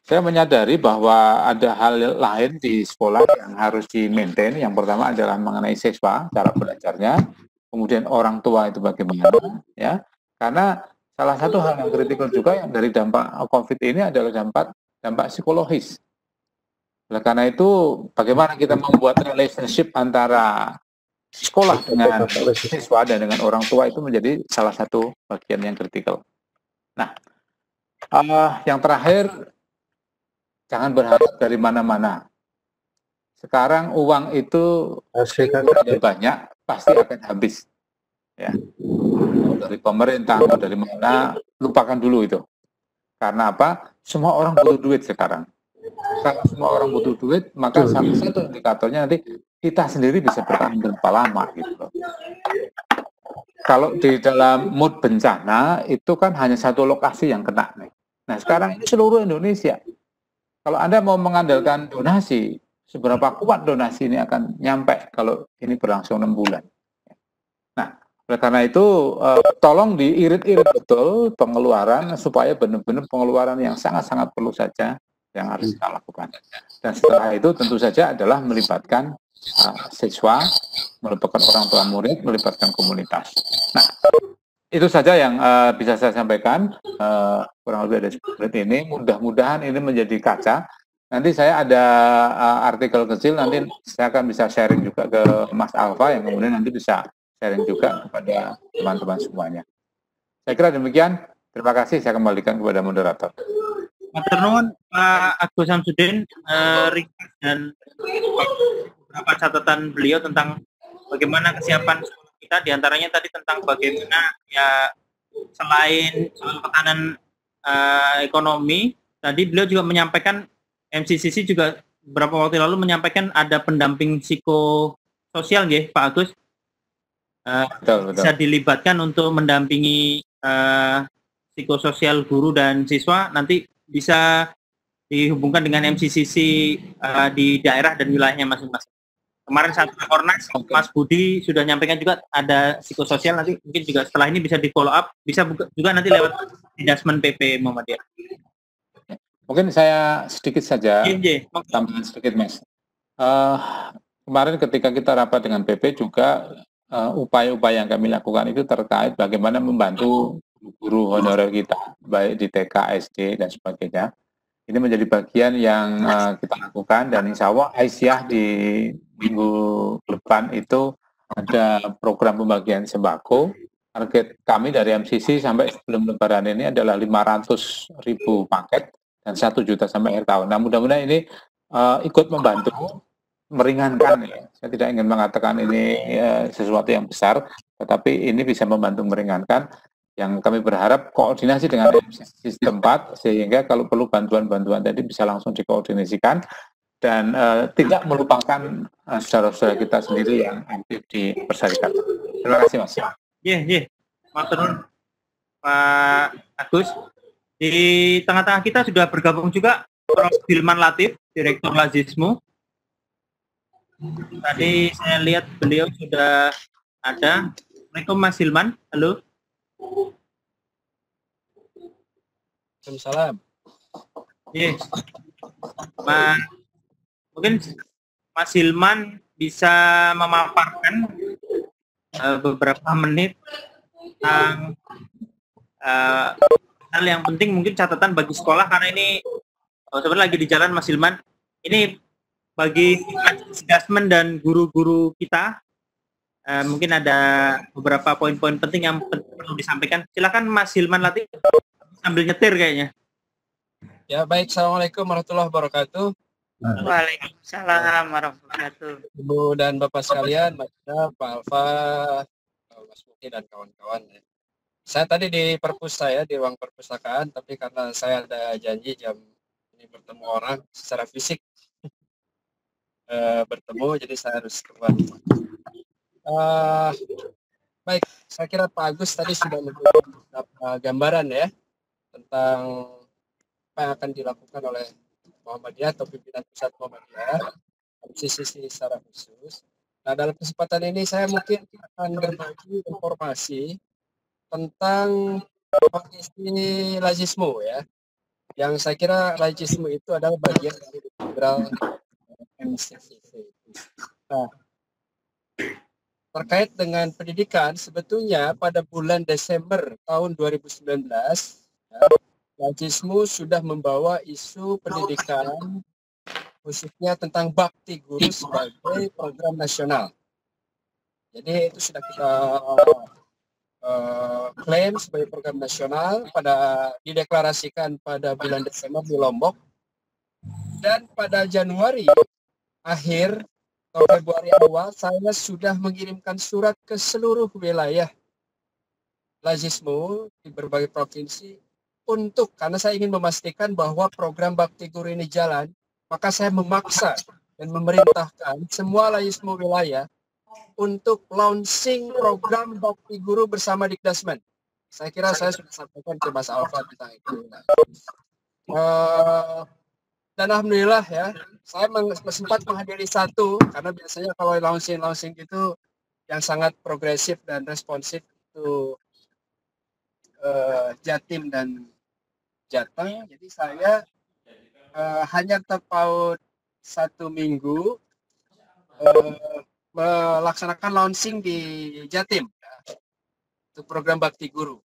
Saya menyadari bahwa ada hal lain di sekolah yang harus di-maintain. Yang pertama adalah mengenai siswa, cara belajarnya, kemudian orang tua itu bagaimana, ya. Karena salah satu hal yang kritikal juga yang dari dampak COVID ini adalah dampak psikologis. Oleh karena itu, bagaimana kita membuat relationship antara sekolah dengan siswa dan dengan orang tua itu menjadi salah satu bagian yang kritikal. Nah, yang terakhir, jangan berharap dari mana-mana. Sekarang uang itu ada banyak, pasti akan habis. Ya, dari pemerintah, dari mana, lupakan dulu itu. Karena apa? Semua orang butuh duit sekarang. Kalau semua orang butuh duit, maka salah satu indikatornya nanti kita sendiri bisa bertahan berapa lama gitu loh. Kalau di dalam mood bencana itu kan hanya satu lokasi yang kena nih. Nah sekarang ini seluruh Indonesia. Kalau Anda mau mengandalkan donasi, seberapa kuat donasi ini akan nyampe kalau ini berlangsung 6 bulan. Nah oleh karena itu tolong diirit-irit betul pengeluaran supaya benar-benar pengeluaran yang sangat-sangat perlu saja yang harus kita lakukan. Dan setelah itu tentu saja adalah melibatkan siswa, melibatkan orang tua murid, melibatkan komunitas. Nah, itu saja yang bisa saya sampaikan. Kurang lebih ada 10 menit ini. Mudah-mudahan ini menjadi kaca. Nanti saya ada artikel kecil, nanti saya akan bisa sharing juga ke Mas Alfa, yang kemudian nanti bisa sharing juga kepada teman-teman semuanya. Saya kira demikian. Terima kasih. Saya kembalikan kepada moderator. Matur nuwun Pak Agus Samsudin, ringkas dan beberapa catatan beliau tentang bagaimana kesiapan sekolah kita, diantaranya tadi tentang bagaimana ya selain soal tekanan ekonomi, tadi beliau juga menyampaikan, MCCC juga beberapa waktu lalu menyampaikan ada pendamping psikososial ya Pak Agus, Betul. bisa dilibatkan untuk mendampingi psikososial guru dan siswa, nanti bisa dihubungkan dengan MCCC di daerah dan wilayahnya masing-masing. Kemarin saat Rakornas, Mas Budi sudah nyampaikan juga ada psikososial, nanti mungkin juga setelah ini bisa di follow up, bisa juga nanti lewat Didasmen PP Muhammadiyah. Mungkin saya sedikit saja, tambahan sedikit Mas. Kemarin ketika kita rapat dengan PP juga, upaya-upaya yang kami lakukan itu terkait bagaimana membantu guru honorer kita, baik di TK, SD, dan sebagainya. Ini menjadi bagian yang kita lakukan, dan insya Allah Aisyah di minggu depan itu ada program pembagian sembako. Target kami dari MCC sampai sebelum lebaran ini adalah 500.000 paket dan 1 juta sampai akhir tahun. Nah mudah-mudahan ini ikut membantu, meringankan ya. Saya tidak ingin mengatakan ini sesuatu yang besar, tetapi ini bisa membantu meringankan. Yang kami berharap koordinasi dengan MCC setempat, sehingga kalau perlu bantuan-bantuan tadi bisa langsung dikoordinasikan, dan tidak melupakan saudara-saudara kita sendiri yang aktif di persyarikatan. Terima kasih Mas. Iya. Matur Pak Agus. Di tengah-tengah kita sudah bergabung juga Prof. Hilman Latif, Direktur Lazismu. Tadi saya lihat beliau sudah ada. Assalamualaikum Mas Hilman. Halo. Waalaikumsalam. Yes. Mungkin Mas Hilman bisa memaparkan beberapa menit tentang hal yang penting, mungkin catatan bagi sekolah, karena ini sebenarnya lagi di jalan Mas Hilman. Ini bagi adjustment dan guru-guru kita, mungkin ada beberapa poin-poin penting yang perlu disampaikan. Silakan Mas Hilman Latif, sambil nyetir kayaknya. Ya baik, Assalamualaikum warahmatullahi wabarakatuh. Waalaikumsalam warahmatullahi wabarakatuh. Ibu dan Bapak sekalian, Pak Alfa, Mas Muki dan kawan-kawan. Saya tadi di perpus saya, di ruang perpustakaan, tapi karena saya ada janji jam ini bertemu orang secara fisik, bertemu, jadi saya harus keluar. Baik, saya kira Pak Agus tadi sudah memberikan gambaran ya tentang apa yang akan dilakukan oleh Muhammadiyah atau pimpinan pusat Muhammadiyah dari sisi secara khusus. Nah, dalam kesempatan ini saya mungkin akan berbagi informasi tentang kondisi lazisme ya. Yang saya kira lazisme itu adalah bagian dari integral MCCV. Nah, terkait dengan pendidikan, sebetulnya pada bulan Desember tahun 2019, ya, lazisme sudah membawa isu pendidikan, khususnya tentang bakti guru sebagai program nasional. Jadi itu sudah kita klaim sebagai program nasional, dideklarasikan pada bulan Desember di Lombok, dan pada Januari akhir atau Februari awal saya sudah mengirimkan surat ke seluruh wilayah lazisme di berbagai provinsi karena saya ingin memastikan bahwa program bakti guru ini jalan, maka saya memaksa dan memerintahkan semua lazisme wilayah untuk launching program bakti guru bersama Dikdasmen. Saya kira saya sudah sampaikan ke Mas Alfa tentang itu. Dan alhamdulillah ya, saya sempat menghadiri satu, karena biasanya kalau launching itu yang sangat progresif dan responsif itu Jatim dan Jateng. Jadi saya hanya terpaut 1 minggu melaksanakan launching di Jatim ya, untuk program bakti guru.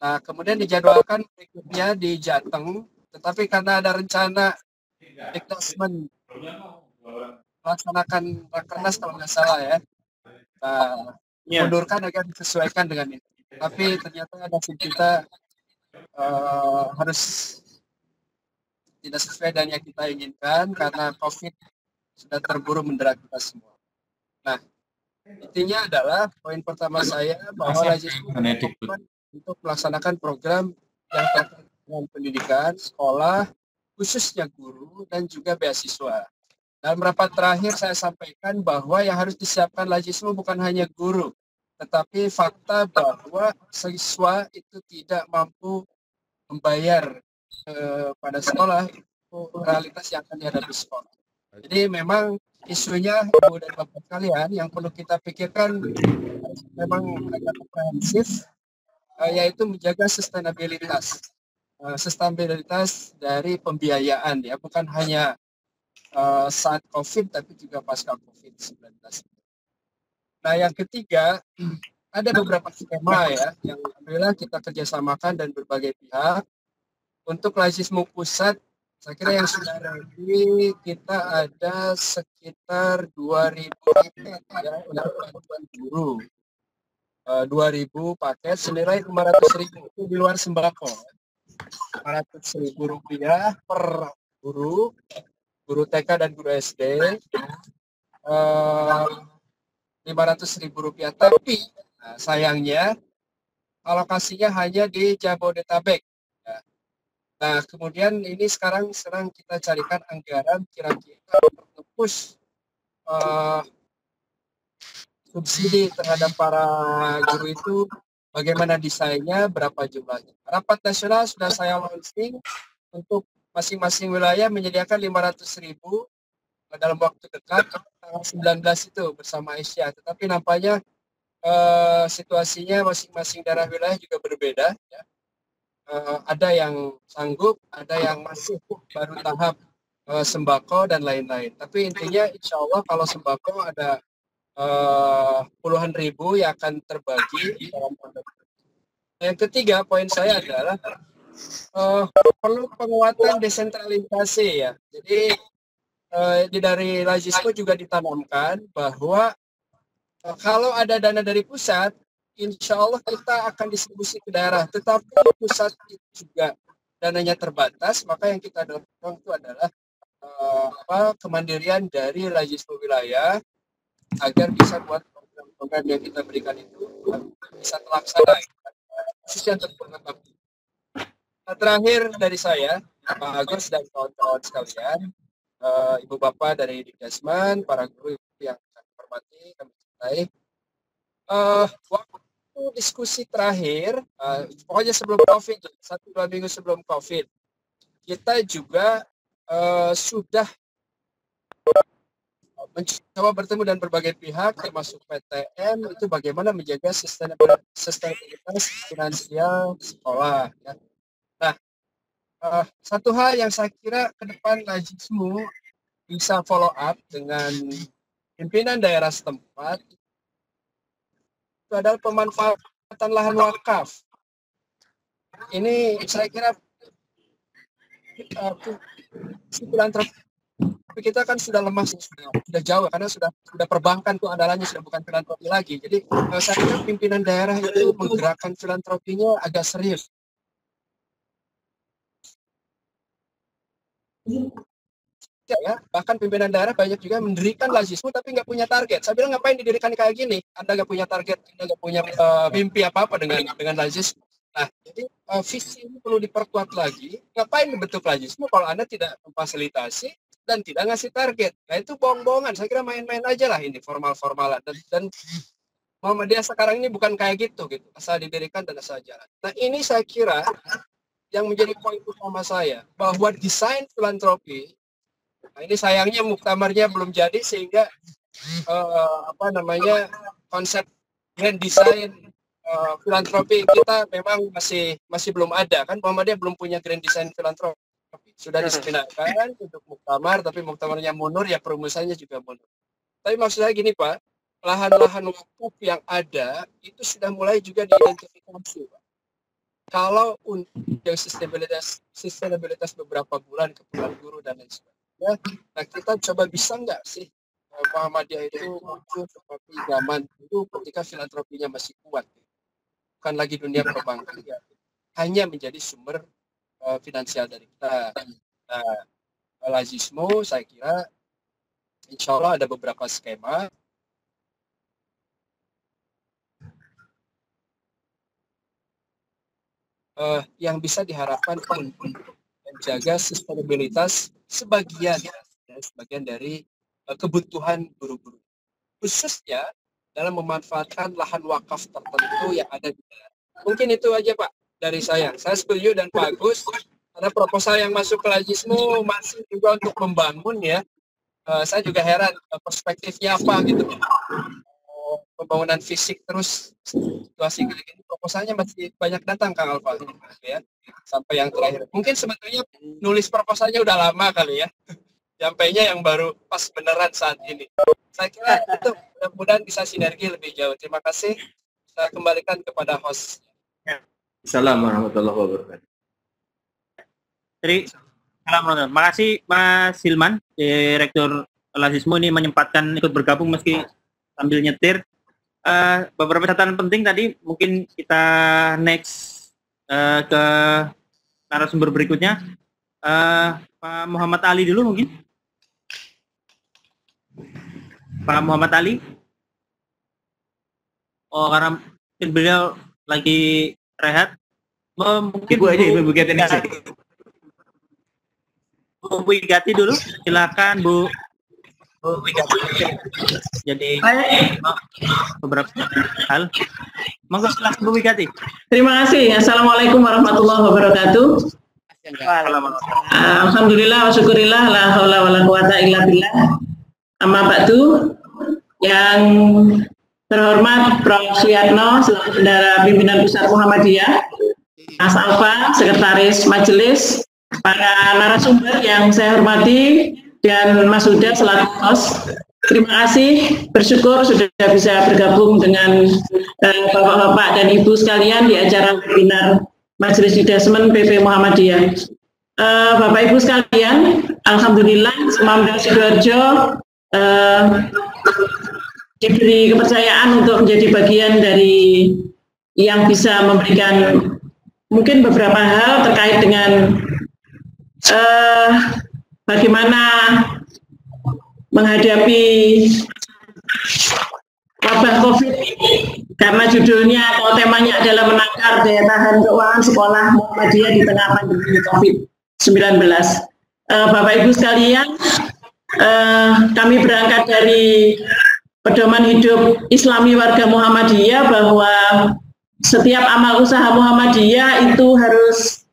Nah, kemudian dijadwalkan berikutnya di Jateng, tetapi karena ada rencana Dikdasmen melaksanakan rakernas kalau nggak salah ya, mundurkan agar disesuaikan dengan itu. Tapi ternyata nasib kita harus tidak sesuai dengan yang kita inginkan karena COVID sudah terburu mendera kita semua. Nah, intinya adalah poin pertama saya bahwa lazisme untuk melaksanakan program yang terkait dengan pendidikan, sekolah, khususnya guru dan juga beasiswa. Dalam rapat terakhir saya sampaikan bahwa yang harus disiapkan lazisme bukan hanya guru, tetapi fakta bahwa siswa itu tidak mampu membayar pada sekolah, itu realitas yang akan dihadapi sekolah. Jadi memang isunya, Ibu dan Bapak sekalian, yang perlu kita pikirkan memang agak komprehensif, yaitu menjaga sustainabilitas dari pembiayaan ya, bukan hanya saat COVID tapi juga pasca COVID-19. Nah, yang ketiga, ada beberapa skema ya yang alhamdulillah kita kerjasamakan dan berbagai pihak. Untuk lazisme pusat, saya kira yang sudah ready kita ada sekitar 2.000 paket ya untuk bantuan guru. 2.000 paket senilai 500.000 itu di luar sembako. 500.000 rupiah per guru TK dan guru SD, 500.000 rupiah. Tapi sayangnya alokasinya hanya di Jabodetabek. Nah, kemudian ini sekarang sedang kita carikan anggaran kira-kira untuk nge-push subsidi terhadap para guru itu, bagaimana desainnya, berapa jumlahnya. Rapat nasional sudah saya launching untuk masing-masing wilayah menyediakan 500.000 dalam waktu dekat, tanggal 19 itu bersama Asia. Tetapi nampaknya situasinya masing-masing daerah wilayah juga berbeda. Ya. Ada yang sanggup, ada yang masih baru tahap sembako dan lain-lain. Tapi intinya insya Allah kalau sembako ada puluhan ribu yang akan terbagi dalam pandemi. Yang ketiga, poin saya adalah perlu penguatan desentralisasi ya. Jadi dari lazisme juga ditanamkan bahwa kalau ada dana dari pusat, insya Allah kita akan distribusi ke daerah. Tetapi pusat itu juga dananya terbatas, maka yang kita dorong itu adalah kemandirian dari lazisme wilayah agar bisa buat program-program yang kita berikan itu bisa terlaksana, khususnya untuk program. Nah, terakhir dari saya, Pak Agus dan kawan-kawan sekalian, Ibu Bapak dari Dikdasmen, para guru yang kami hormati, kami cintai, waktu diskusi terakhir, pokoknya sebelum COVID, 1-2 minggu sebelum COVID, kita juga sudah mencoba bertemu dengan berbagai pihak, termasuk PTN, itu bagaimana menjaga sustainabilitas finansial sekolah. Ya. Nah, satu hal yang saya kira ke depan Lajismu bisa follow up dengan pimpinan daerah setempat, itu adalah pemanfaatan lahan wakaf. Ini saya kira filantropi kita kan sudah lemah, sudah jauh karena sudah perbankan tuh andalannya, sudah bukan filantropi lagi. Jadi saya kira pimpinan daerah itu menggerakkan filantropinya agak serius. Ya, bahkan pimpinan daerah banyak juga mendirikan Lajismu tapi nggak punya target. Saya bilang ngapain didirikan kayak gini? Anda nggak punya target, Anda nggak punya mimpi apa-apa dengan Lajismu. Nah, jadi visi ini perlu diperkuat lagi. Ngapain bentuk Lajismu kalau Anda tidak memfasilitasi dan tidak ngasih target? Nah, itu bohong-bohongan. Saya kira main-main aja lah ini, formal-formalan. Dan Muhammadiyah sekarang ini bukan kayak gitu. Asal didirikan dan asal jalan. Nah, ini saya kira yang menjadi poin utama saya, bahwa desain filantropi, nah ini sayangnya muktamarnya belum jadi sehingga konsep grand design filantropi kita memang masih belum ada kan. Muhammadiyah belum punya grand design filantropi, sudah diseminarkan untuk muktamar tapi muktamarnya mundur, ya perumusannya juga mundur. Tapi maksud saya gini Pak, lahan-lahan wakaf yang ada itu sudah mulai juga diidentifikasi Pak. Kalau untuk sustainabilitas beberapa bulan, kebutuhan guru dan lain sebagainya, nah kita coba bisa nggak sih Muhammadiyah itu muncul seperti zaman itu ketika filantropinya masih kuat, bukan lagi dunia perbankan, ya. Hanya menjadi sumber finansial dari kita. Nah, Lajismu saya kira insya Allah ada beberapa skema yang bisa diharapkan untuk menjaga sustainabilitas sebagian dari kebutuhan guru-guru, khususnya dalam memanfaatkan lahan wakaf tertentu yang ada di daerah. Mungkin itu aja Pak dari saya. Saya setuju dan Pak Agus, karena proposal yang masuk ke Lajismu masih juga untuk membangun ya. Saya juga heran perspektifnya apa gitu. Pembangunan fisik terus situasi kayak gini, proposalnya masih banyak datang Kang Alfa ya, sampai yang terakhir. Mungkin sebetulnya nulis proposalnya udah lama kali ya, sampainya yang baru pas beneran saat ini. Saya kira itu mudah-mudahan bisa sinergi lebih jauh. Terima kasih. Saya kembalikan kepada host. Assalamualaikum warahmatullahi wabarakatuh. Terima kasih Mas Hilman, Direktur Lajismu ini menyempatkan ikut bergabung meski sambil nyetir. Beberapa catatan penting tadi, mungkin kita next ke narasumber berikutnya. Pak Muhammad Ali dulu mungkin. Pak Muhammad Ali. Oh, karena mungkin beliau lagi rehat. Mungkin Ibu Gati ini. Bu Wigati dulu, silakan Bu. Jadi beberapa hal. Monggo silakan Bu Wigati. Terima kasih. Assalamualaikum warahmatullahi wabarakatuh. Alhamdulillah wa syukurillah la haula wala quwata illa billah. Amma ba'du. Yang terhormat Prof. Suyatno selaku Bendahara Pimpinan Pusat Muhammadiyah, Mas Alfa, Sekretaris Majelis, para narasumber yang saya hormati, dan Mas Huda selaku host. Terima kasih, bersyukur sudah bisa bergabung dengan Bapak-Bapak dan Ibu sekalian di acara webinar Majelis Yudasmen PP Muhammadiyah. Bapak Ibu sekalian, Alhamdulillah Semamda Sidoarjo diberi kepercayaan untuk menjadi bagian dari yang bisa memberikan mungkin beberapa hal terkait dengan bagaimana menghadapi wabah COVID, karena judulnya atau temanya adalah menakar daya tahan keuangan sekolah Muhammadiyah di tengah pandemi COVID-19. Bapak Ibu sekalian, kami berangkat dari pedoman hidup Islami warga Muhammadiyah bahwa setiap amal usaha Muhammadiyah itu harus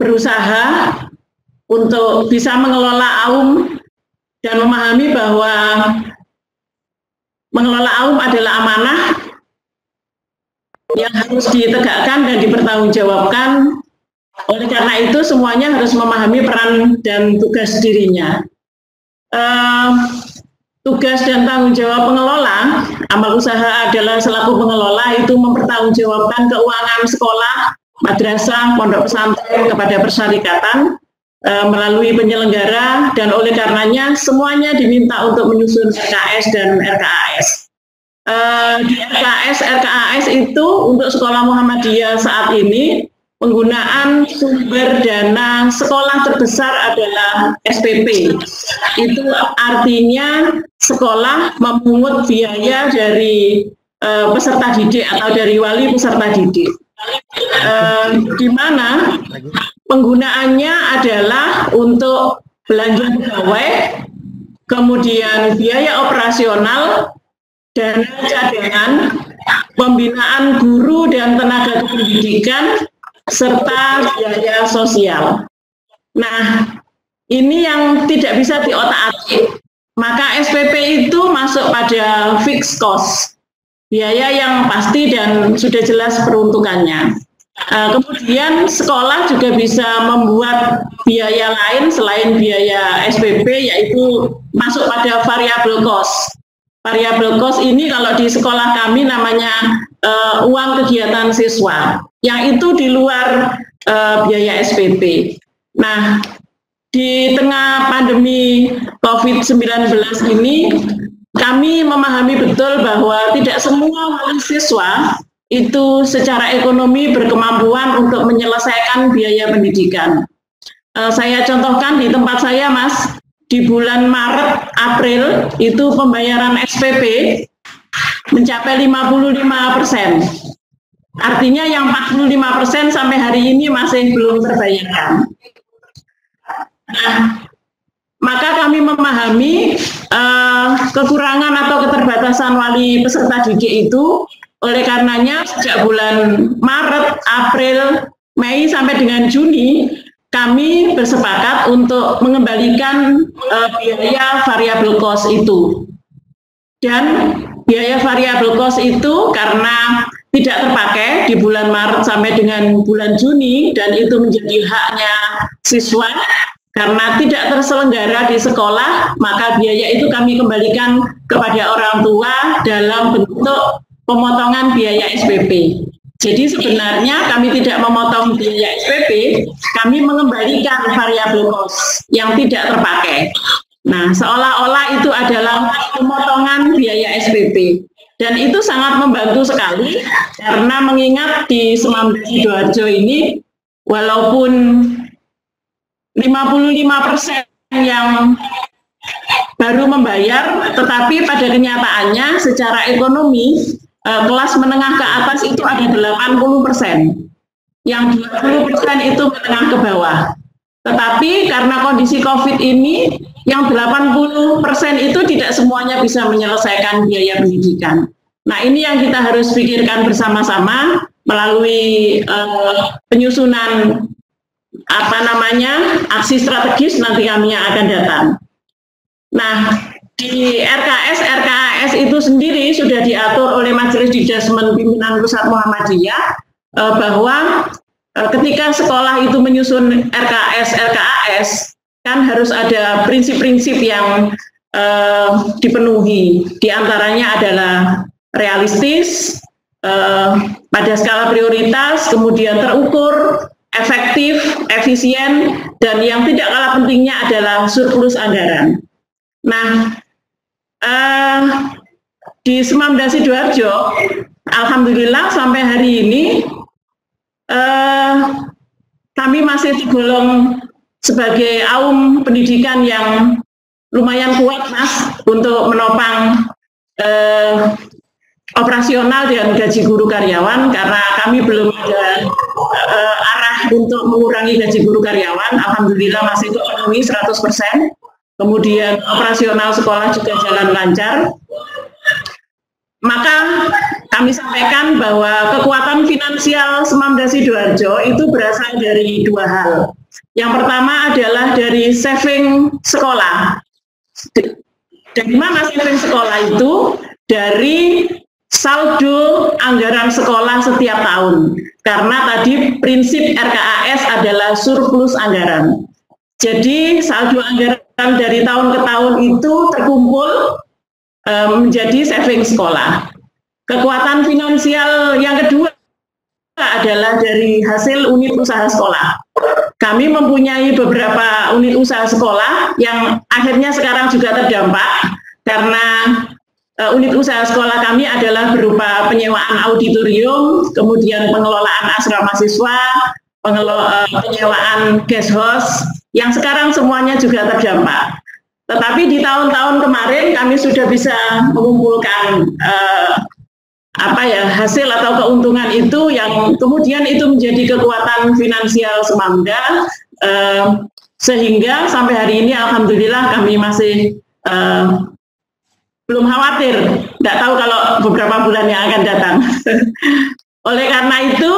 berusaha untuk bisa mengelola AUM dan memahami bahwa mengelola AUM adalah amanah yang harus ditegakkan dan dipertanggungjawabkan. Oleh karena itu semuanya harus memahami peran dan tugas dirinya. Tugas dan tanggung jawab pengelola, amal usaha adalah selaku pengelola itu mempertanggungjawabkan keuangan sekolah, madrasah, pondok pesantren kepada persyarikatan melalui penyelenggara, dan oleh karenanya semuanya diminta untuk menyusun RKS dan RKAS. Di RKAS itu untuk sekolah Muhammadiyah saat ini penggunaan sumber dana sekolah terbesar adalah SPP. Itu artinya sekolah memungut biaya dari peserta didik atau dari wali peserta didik. Di mana penggunaannya adalah untuk belanja pegawai, kemudian biaya operasional, dana cadangan, pembinaan guru dan tenaga pendidikan, serta biaya sosial. Nah, ini yang tidak bisa diotak-atik. Maka SPP itu masuk pada fixed cost, biaya yang pasti dan sudah jelas peruntukannya. Kemudian sekolah juga bisa membuat biaya lain selain biaya SPP, yaitu masuk pada variable cost. Variable cost ini kalau di sekolah kami namanya uang kegiatan siswa, yang itu di luar biaya SPP. Nah, di tengah pandemi COVID-19 ini, kami memahami betul bahwa tidak semua wali siswa itu secara ekonomi berkemampuan untuk menyelesaikan biaya pendidikan. Saya contohkan di tempat saya, Mas, di bulan Maret, April, itu pembayaran SPP mencapai 55%. Artinya yang 45% sampai hari ini masih belum terbayarkan. Nah, maka kami memahami kekurangan atau keterbatasan wali peserta didik itu. Oleh karenanya sejak bulan Maret, April, Mei sampai dengan Juni, kami bersepakat untuk mengembalikan biaya variable cost itu. Dan biaya variable cost itu karena tidak terpakai di bulan Maret sampai dengan bulan Juni, dan itu menjadi haknya siswa, karena tidak terselenggara di sekolah, maka biaya itu kami kembalikan kepada orang tua dalam bentuk pemotongan biaya SPP. Jadi sebenarnya kami tidak memotong biaya SPP, kami mengembalikan variable cost yang tidak terpakai. Nah, seolah-olah itu adalah pemotongan biaya SPP. Dan itu sangat membantu sekali, karena mengingat di Semamda Sidoarjo ini, walaupun 55% yang baru membayar, tetapi pada kenyataannya secara ekonomi, kelas menengah ke atas itu ada 80%, yang 20% itu menengah ke bawah. Tetapi karena kondisi COVID ini, yang 80% itu tidak semuanya bisa menyelesaikan biaya pendidikan. Nah, ini yang kita harus pikirkan bersama-sama melalui penyusunan aksi strategis nanti kami yang akan datang. Nah, di RKAS itu sendiri sudah diatur oleh Majelis Didasmen Pimpinan Pusat Muhammadiyah bahwa ketika sekolah itu menyusun RKAS kan harus ada prinsip-prinsip yang dipenuhi. Di antaranya adalah realistis, pada skala prioritas, kemudian terukur, efektif, efisien, dan yang tidak kalah pentingnya adalah surplus anggaran. Nah, di Semamda Sidoarjo, alhamdulillah sampai hari ini kami masih tergolong sebagai AUM pendidikan yang lumayan kuat, Mas, untuk menopang operasional dan gaji guru karyawan, karena kami belum ada arah untuk mengurangi gaji guru karyawan. Alhamdulillah masih terpenuhi 100%. Kemudian operasional sekolah juga jalan lancar. Maka kami sampaikan bahwa kekuatan finansial Semamda Sidoarjo itu berasal dari dua hal. Yang pertama adalah dari saving sekolah. Dari mana saving sekolah itu? Dari saldo anggaran sekolah setiap tahun. Karena tadi prinsip RKAS adalah surplus anggaran. Jadi saldo anggaran dari tahun ke tahun itu terkumpul menjadi saving sekolah. Kekuatan finansial yang kedua adalah dari hasil unit usaha sekolah. Kami mempunyai beberapa unit usaha sekolah yang akhirnya sekarang juga terdampak karena unit usaha sekolah kami adalah berupa penyewaan auditorium, kemudian pengelolaan asrama siswa, penyewaan guest house, yang sekarang semuanya juga terdampak. Tetapi di tahun-tahun kemarin kami sudah bisa mengumpulkan hasil atau keuntungan itu yang kemudian itu menjadi kekuatan finansial Semamda, sehingga sampai hari ini alhamdulillah kami masih belum khawatir, tidak tahu kalau beberapa bulan yang akan datang. Oleh karena itu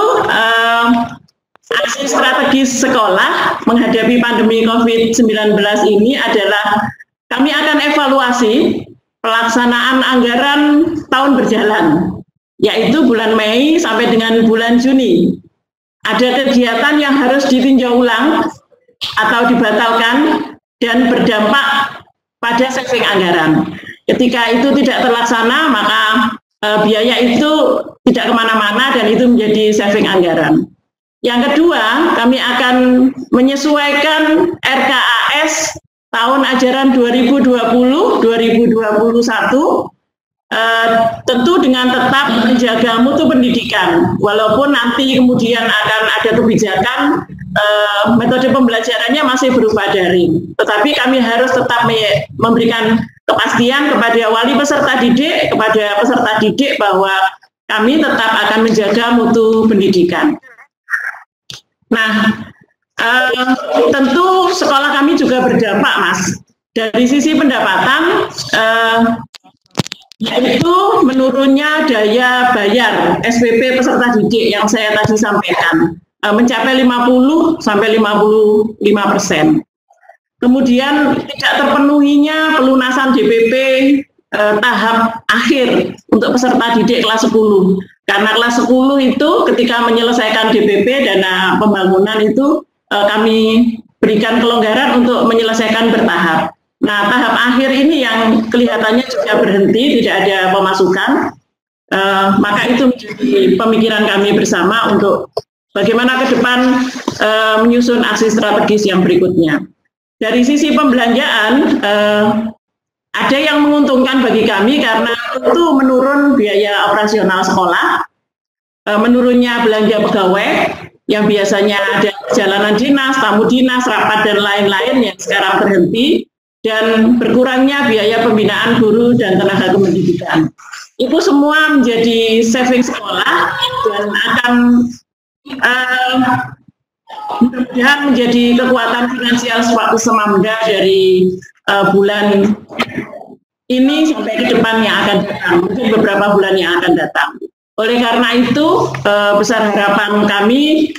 aksi strategis sekolah menghadapi pandemi COVID-19 ini adalah kami akan evaluasi pelaksanaan anggaran tahun berjalan, yaitu bulan Mei sampai dengan bulan Juni. Ada kegiatan yang harus ditinjau ulang atau dibatalkan dan berdampak pada saving anggaran. Ketika itu tidak terlaksana, maka biaya itu tidak kemana-mana dan itu menjadi saving anggaran. Yang kedua, kami akan menyesuaikan RKAS tahun ajaran 2020-2021 tentu dengan tetap menjaga mutu pendidikan, walaupun nanti kemudian akan ada kebijakan metode pembelajarannya masih berupa daring, tetapi kami harus tetap memberikan kepastian kepada wali peserta didik, kepada peserta didik bahwa kami tetap akan menjaga mutu pendidikan. Nah, tentu sekolah kami juga berdampak, Mas. Dari sisi pendapatan, yaitu menurunnya daya bayar SPP peserta didik yang saya tadi sampaikan, mencapai 50-55%. Kemudian tidak terpenuhinya pelunasan DPP tahap akhir untuk peserta didik kelas 10. Karena kelas 10 itu ketika menyelesaikan DPP dana pembangunan itu kami berikan kelonggaran untuk menyelesaikan bertahap. Nah, tahap akhir ini yang kelihatannya juga berhenti, tidak ada pemasukan, maka itu menjadi pemikiran kami bersama untuk bagaimana ke depan menyusun aksi strategis yang berikutnya. Dari sisi pembelanjaan, ada yang menguntungkan bagi kami karena itu menurun biaya operasional sekolah, menurunnya belanja pegawai yang biasanya ada perjalanan dinas, tamu dinas, rapat, dan lain-lain yang sekarang terhenti, dan berkurangnya biaya pembinaan guru dan tenaga kependidikan. Itu semua menjadi saving sekolah dan akan mudah-mudahan menjadi kekuatan finansial Semamda dari bulan ini sampai ke depan yang akan datang, mungkin beberapa bulan yang akan datang. Oleh karena itu, besar harapan kami,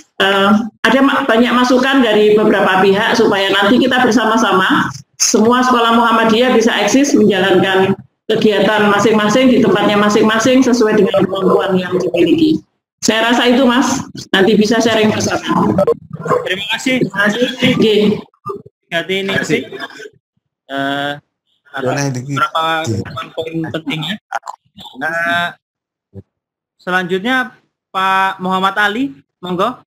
ada banyak masukan dari beberapa pihak supaya nanti kita bersama-sama semua sekolah Muhammadiyah bisa eksis menjalankan kegiatan masing-masing di tempatnya masing-masing sesuai dengan kemampuan yang dimiliki. Saya rasa itu, Mas. Nanti bisa sharing bersama. Terima kasih. Terima kasih. Ini sih beberapa poin pentingnya. Selanjutnya Pak Muhammad Ali, monggo.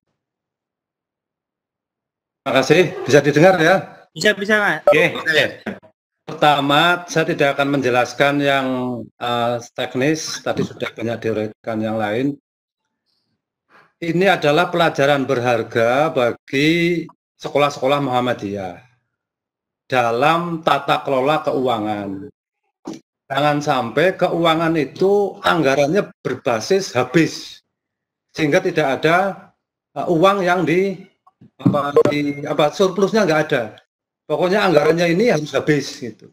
Terima kasih. Bisa didengar ya? Bisa, Mas. Oke. Pertama, saya tidak akan menjelaskan yang teknis, tadi sudah banyak diuraikan yang lain. Ini adalah pelajaran berharga bagi sekolah-sekolah Muhammadiyah dalam tata kelola keuangan. Jangan sampai keuangan itu anggarannya berbasis habis, sehingga tidak ada uang yang surplusnya nggak ada. Pokoknya anggarannya ini harus habis gitu.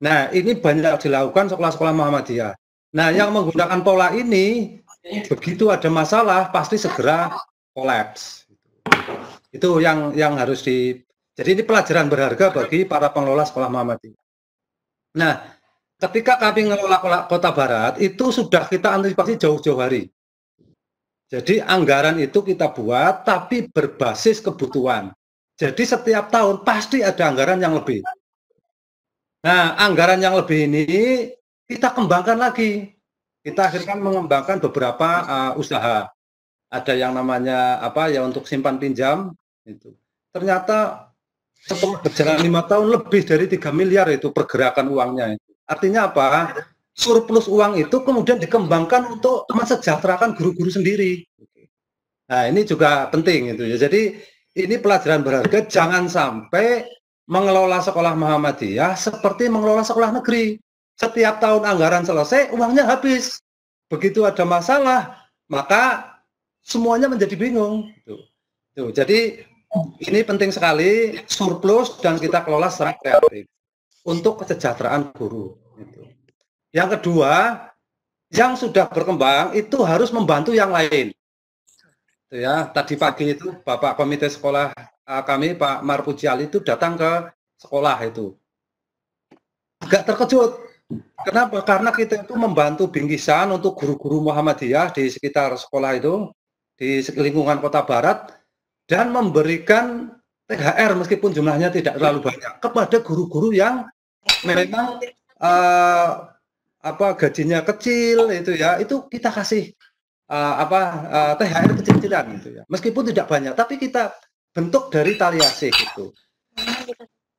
Nah, ini banyak dilakukan sekolah-sekolah Muhammadiyah. Nah, yang menggunakan pola ini begitu ada masalah pasti segera kolaps. Itu yang harus jadi ini pelajaran berharga bagi para pengelola sekolah Muhammadiyah. Nah, ketika kami mengelola Kota Barat itu sudah kita antisipasi jauh-jauh hari. Jadi anggaran itu kita buat tapi berbasis kebutuhan. Jadi setiap tahun pasti ada anggaran yang lebih. Nah, anggaran yang lebih ini kita kembangkan lagi. Kita akhirnya mengembangkan beberapa usaha. Ada yang namanya untuk simpan pinjam itu. Ternyata setelah berjalan 5 tahun lebih dari 3 miliar itu pergerakan uangnya. Artinya apa? Surplus uang itu kemudian dikembangkan untuk mensejahterakan guru-guru sendiri. Nah, ini juga penting itu ya. Jadi ini pelajaran berharga, jangan sampai mengelola sekolah Muhammadiyah seperti mengelola sekolah negeri. Setiap tahun anggaran selesai, uangnya habis. Begitu ada masalah, maka semuanya menjadi bingung. Tuh. Jadi ini penting sekali, surplus dan kita kelola secara kreatif untuk kesejahteraan guru. Yang kedua, yang sudah berkembang itu harus membantu yang lain. Itu ya, tadi pagi itu Bapak Komite Sekolah kami, Pak Marpuji Ali itu datang ke sekolah itu. Agak terkejut. Kenapa? Karena kita itu membantu bingkisan untuk guru-guru Muhammadiyah di sekitar sekolah itu, di lingkungan Kota Barat, dan memberikan THR meskipun jumlahnya tidak terlalu banyak kepada guru-guru yang memang gajinya kecil itu ya, itu kita kasih THR kecil-kecilan gitu ya. Meskipun tidak banyak, tapi kita bentuk dari tali asih gitu.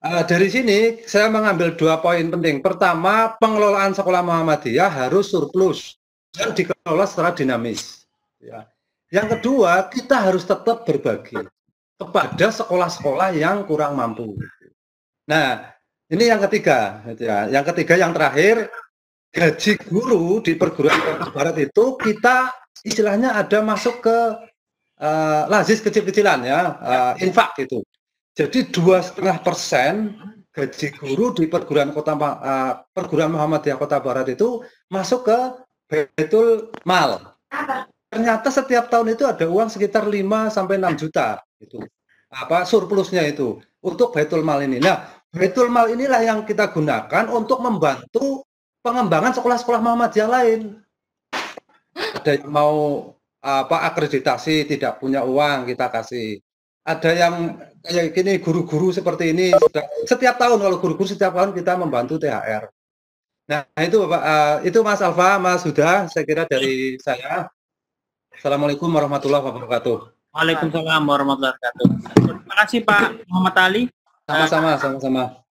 Dari sini saya mengambil 2 poin penting. Pertama, pengelolaan sekolah Muhammadiyah harus surplus dan dikelola secara dinamis. Ya. Yang kedua, kita harus tetap berbagi kepada sekolah-sekolah yang kurang mampu. Nah, ini yang ketiga. Ya. Yang ketiga, yang terakhir, gaji guru di perguruan Kota Barat itu kita istilahnya ada masuk ke lazis kecil-kecilan ya, infak itu. Jadi 2,5% gaji guru di perguruan Muhammadiyah Kota Barat itu masuk ke Baitul Mal. Ternyata setiap tahun itu ada uang sekitar 5 sampai 6 juta itu. Surplusnya itu untuk Baitul Mal ini. Nah, Baitul Mal inilah yang kita gunakan untuk membantu pengembangan sekolah-sekolah Muhammadiyah lain. Ada yang mau akreditasi tidak punya uang, kita kasih. Ada yang kayak gini, guru-guru seperti ini setiap tahun, kalau guru-guru setiap tahun kita membantu THR. Nah, itu Bapak, itu Mas Alfa, Mas Huda, saya kira dari saya. Assalamualaikum warahmatullahi wabarakatuh. Waalaikumsalam warahmatullahi wabarakatuh. Terima kasih Pak Muhammad Ali. Sama-sama.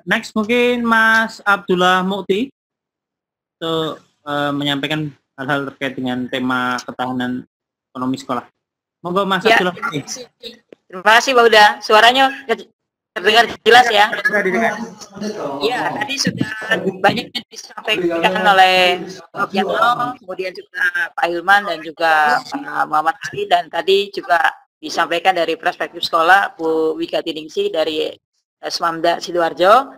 Next mungkin Mas Abdullah Mukti untuk menyampaikan hal-hal terkait dengan tema ketahanan ekonomi sekolah. Monggo Mas Abdullah Mukti. Terima kasih Pak Huda. Suaranya terdengar jelas ya? Iya, tadi sudah banyak yang disampaikan oleh Pak Yatno, kemudian juga Pak Hilman dan juga Pak Muhammad Ali, dan tadi juga disampaikan dari perspektif sekolah Bu Wika Tiningsih dari Smamda Sidoarjo.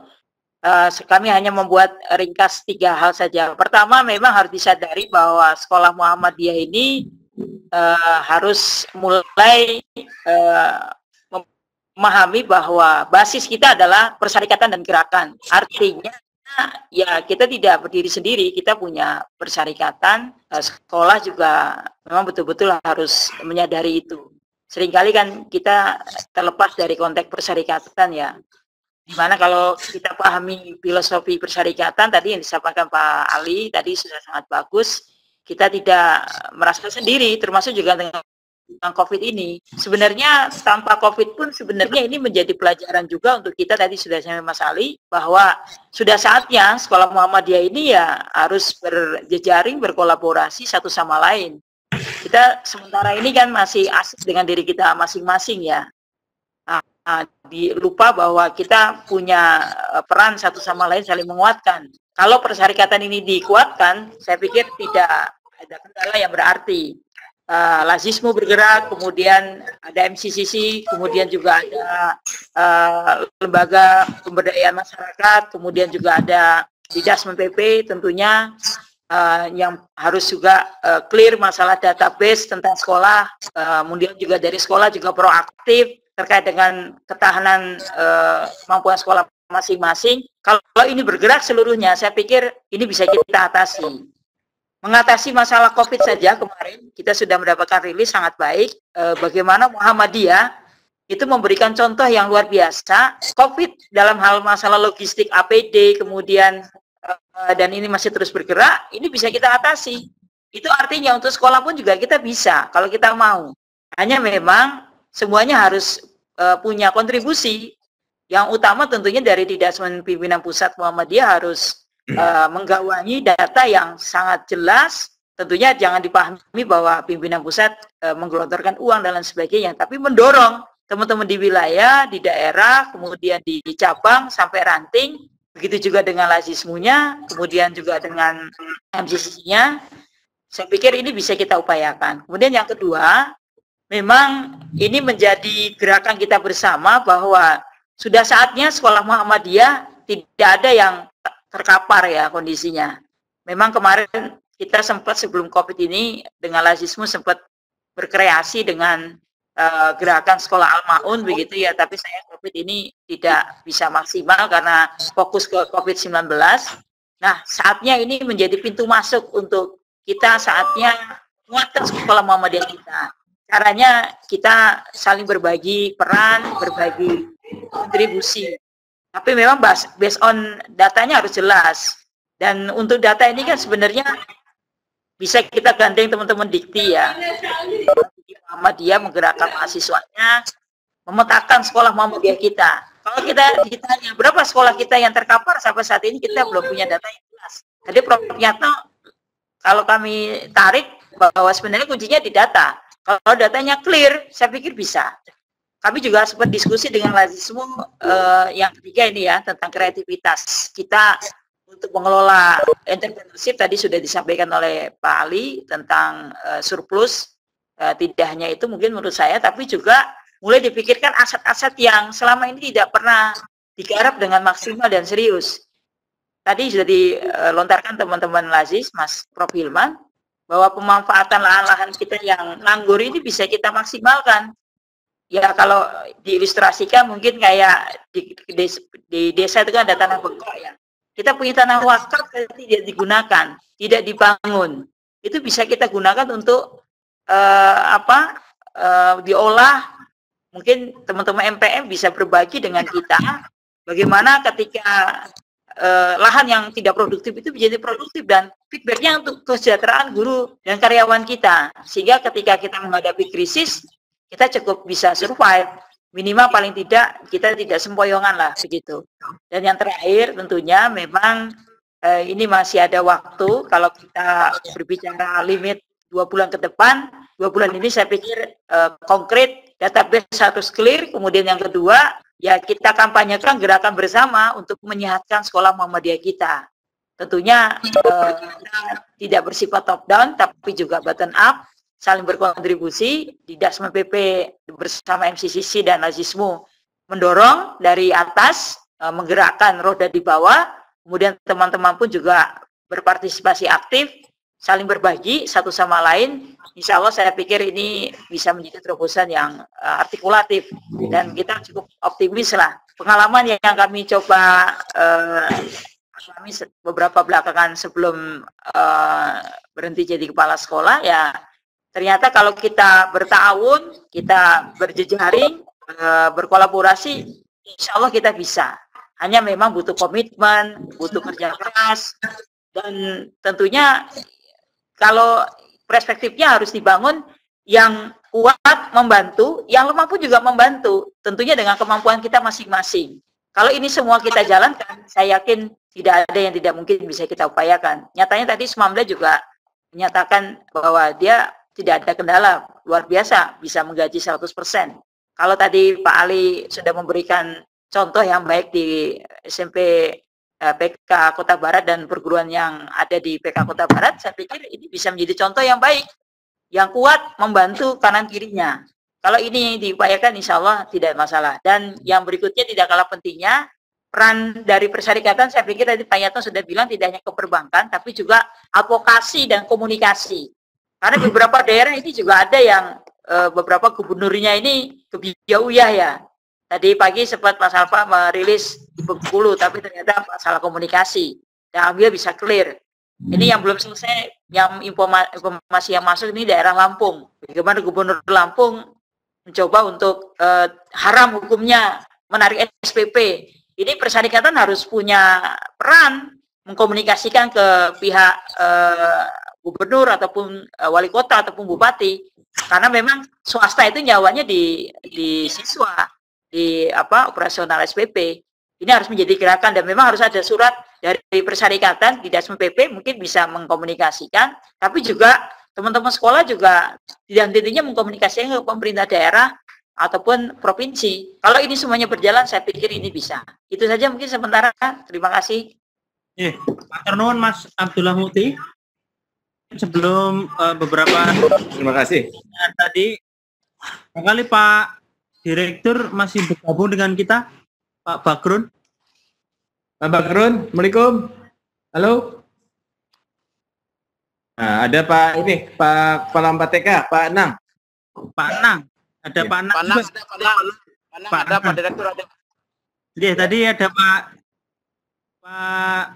Kami hanya membuat ringkas 3 hal saja. Pertama, memang harus disadari bahwa sekolah Muhammadiyah ini harus mulai memahami bahwa basis kita adalah persyarikatan dan gerakan. Artinya ya kita tidak berdiri sendiri, kita punya persyarikatan. Sekolah juga memang betul-betul harus menyadari itu. Seringkali kan kita terlepas dari konteks persyarikatan ya. Dimana kalau kita pahami filosofi persyarikatan tadi yang disampaikan Pak Ali tadi sudah sangat bagus. Kita tidak merasa sendiri, termasuk juga dengan COVID ini. Sebenarnya tanpa COVID pun sebenarnya ini menjadi pelajaran juga untuk kita, tadi sudah saya Mas Ali, bahwa sudah saatnya sekolah Muhammadiyah ini ya harus berjejaring, berkolaborasi satu sama lain. Kita sementara ini kan masih asik dengan diri kita masing-masing ya. Lupa bahwa kita punya peran satu sama lain saling menguatkan. Kalau persyarikatan ini dikuatkan, saya pikir tidak ada kendala yang berarti. Lazismu bergerak, kemudian ada MCCC, kemudian juga ada lembaga pemberdayaan masyarakat, kemudian juga ada Didasmen PP tentunya, yang harus juga clear masalah database tentang sekolah, kemudian juga dari sekolah juga proaktif terkait dengan ketahanan kemampuan sekolah masing-masing. Kalau ini bergerak seluruhnya, saya pikir ini bisa kita atasi. Mengatasi masalah COVID saja kemarin kita sudah mendapatkan rilis sangat baik. Bagaimana Muhammadiyah itu memberikan contoh yang luar biasa. COVID dalam hal masalah logistik APD, kemudian dan ini masih terus bergerak, ini bisa kita atasi. Itu artinya untuk sekolah pun juga kita bisa, kalau kita mau. Hanya memang semuanya harus punya kontribusi. Yang utama tentunya dari Didasmen Pimpinan Pusat Muhammadiyah harus menggawangi data yang sangat jelas. Tentunya jangan dipahami bahwa pimpinan pusat menggelontorkan uang dan lain sebagainya, tapi mendorong teman-teman di wilayah, di daerah, kemudian di cabang sampai ranting. Begitu juga dengan lazismunya, kemudian juga dengan MCC-nya. Saya pikir ini bisa kita upayakan. Kemudian yang kedua, memang ini menjadi gerakan kita bersama bahwa sudah saatnya sekolah Muhammadiyah tidak ada yang terkapar ya kondisinya. Memang kemarin kita sempat sebelum COVID ini dengan lazismu sempat berkreasi dengan gerakan sekolah Al-Maun begitu ya, tapi saya COVID ini tidak bisa maksimal karena fokus ke COVID-19. Nah, saatnya ini menjadi pintu masuk untuk kita, saatnya menguatkan sekolah Muhammadiyah kita. Caranya kita saling berbagi peran, berbagi kontribusi. Tapi memang based on datanya harus jelas. Dan untuk data ini kan sebenarnya bisa kita gandeng teman-teman Dikti ya. Muhammadiyah menggerakkan mahasiswanya, memetakan sekolah Muhammadiyah kita. Kalau kita ditanya berapa sekolah kita yang terkapar sampai saat ini, kita belum punya data yang jelas. Jadi Prof. Yatno, kalau kami tarik bahwa sebenarnya kuncinya di data. Kalau datanya clear, saya pikir bisa. Kami juga sempat diskusi dengan lazismu yang ketiga ini ya, tentang kreativitas kita untuk mengelola entrepreneurship. Tadi sudah disampaikan oleh Pak Ali tentang surplus. Tidak hanya itu mungkin menurut saya, tapi juga mulai dipikirkan aset-aset yang selama ini tidak pernah digarap dengan maksimal dan serius. Tadi sudah dilontarkan teman-teman lazis, Mas Prof. Hilman, bahwa pemanfaatan lahan-lahan kita yang nganggur ini bisa kita maksimalkan. Ya kalau diilustrasikan mungkin kayak di desa itu kan ada tanah bengkok ya. Kita punya tanah wakaf tapi tidak digunakan, tidak dibangun. Itu bisa kita gunakan untuk diolah. Mungkin teman-teman MPM bisa berbagi dengan kita bagaimana ketika lahan yang tidak produktif itu menjadi produktif dan feedbacknya untuk kesejahteraan guru dan karyawan kita, sehingga ketika kita menghadapi krisis kita cukup bisa survive, minimal paling tidak kita tidak sempoyongan lah begitu. Dan yang terakhir tentunya memang ini masih ada waktu. Kalau kita berbicara limit 2 bulan ke depan, 2 bulan ini saya pikir konkret, database harus clear. Kemudian yang kedua, ya kita kampanyekan gerakan bersama untuk menyehatkan sekolah Muhammadiyah kita. Tentunya tidak bersifat top down, tapi juga bottom up, saling berkontribusi. Didasmen PP bersama MCCC dan lazismu mendorong dari atas, menggerakkan roda di bawah, kemudian teman-teman pun juga berpartisipasi aktif, saling berbagi satu sama lain. Insya Allah saya pikir ini bisa menjadi terobosan yang artikulatif dan kita cukup optimis lah. Pengalaman yang kami coba kami beberapa belakangan sebelum berhenti jadi kepala sekolah, ya ternyata kalau kita bertahun, kita berjejaring, berkolaborasi, insya Allah kita bisa. Hanya memang butuh komitmen, butuh kerja keras, dan tentunya kalau perspektifnya harus dibangun yang kuat membantu, yang lemah pun juga membantu, tentunya dengan kemampuan kita masing-masing. Kalau ini semua kita jalankan, saya yakin tidak ada yang tidak mungkin bisa kita upayakan. Nyatanya tadi Smamda juga menyatakan bahwa dia tidak ada kendala, luar biasa, bisa menggaji 100%. Kalau tadi Pak Ali sudah memberikan contoh yang baik di SMP PK Kota Barat dan perguruan yang ada di PK Kota Barat, saya pikir ini bisa menjadi contoh yang baik, yang kuat membantu kanan kirinya. Kalau ini diupayakan insya Allah tidak masalah. Dan yang berikutnya tidak kalah pentingnya, peran dari persyarikatan, saya pikir tadi Pak Yatno sudah bilang tidak hanya ke perbankan, tapi juga advokasi dan komunikasi. Karena beberapa daerah ini juga ada yang beberapa gubernurnya ini kebiau-uyah ya. Tadi pagi sempat Mas Alfa merilis di Bengkulu, tapi ternyata masalah komunikasi. Dan alhamdulillah bisa clear. Ini yang belum selesai, yang informasi yang masuk ini daerah Lampung. Bagaimana Gubernur Lampung mencoba untuk haram hukumnya menarik SPP. Ini persyarikatan harus punya peran mengkomunikasikan ke pihak gubernur ataupun wali kota ataupun bupati, karena memang swasta itu nyawanya di siswa, di operasional SPP. Ini harus menjadi gerakan dan memang harus ada surat dari persyarikatan di Dasma PP mungkin bisa mengkomunikasikan, tapi juga teman-teman sekolah juga tidak henti-hentinya mengkomunikasikan ke pemerintah daerah ataupun provinsi. Kalau ini semuanya berjalan, saya pikir ini bisa. Itu saja mungkin sementara. Terima kasih. Pak nuwun Mas Abdullah Muti. Sebelum beberapa terima kasih. Tadi kali Pak Direktur masih bergabung dengan kita, Pak Bakrun. Pak Bakrun, Assalamualaikum. Halo. Nah, ada Pak ini, Pak Kepala 4TK, Pak Nang. Pak Nang. Ada Pak Nang. Ada Pak Direktur ada. Jadi tadi ada Pak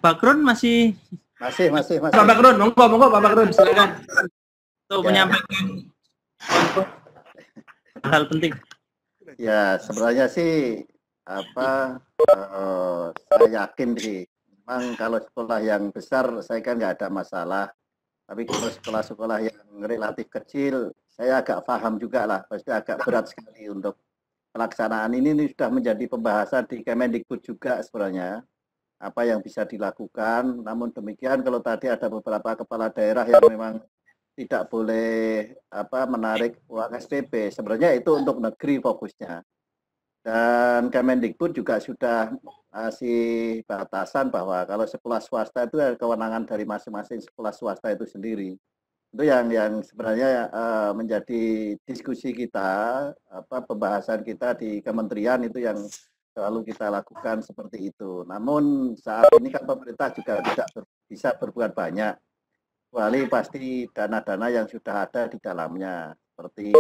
Bakrun masih. Pak Bakrun, monggo Pak Bakrun, silakan. Untuk menyampaikan hal penting. Ya, sebenarnya sih saya yakin sih. Memang kalau sekolah yang besar saya kan nggak ada masalah. Tapi kalau sekolah-sekolah yang relatif kecil, saya agak paham juga lah, pasti agak berat sekali untuk pelaksanaan ini sudah menjadi pembahasan di Kemendikbud juga sebenarnya, apa yang bisa dilakukan. Namun demikian kalau tadi ada beberapa kepala daerah yang memang tidak boleh menarik uang SPP, sebenarnya itu untuk negeri fokusnya. Dan Kemendikbud juga sudah kasih batasan bahwa kalau sekolah swasta itu kewenangan dari masing-masing sekolah swasta itu sendiri. Itu yang sebenarnya menjadi diskusi kita, pembahasan kita di kementerian itu yang selalu kita lakukan seperti itu. Namun saat ini kan pemerintah juga tidak bisa berbuat banyak, kecuali pasti dana-dana yang sudah ada di dalamnya, seperti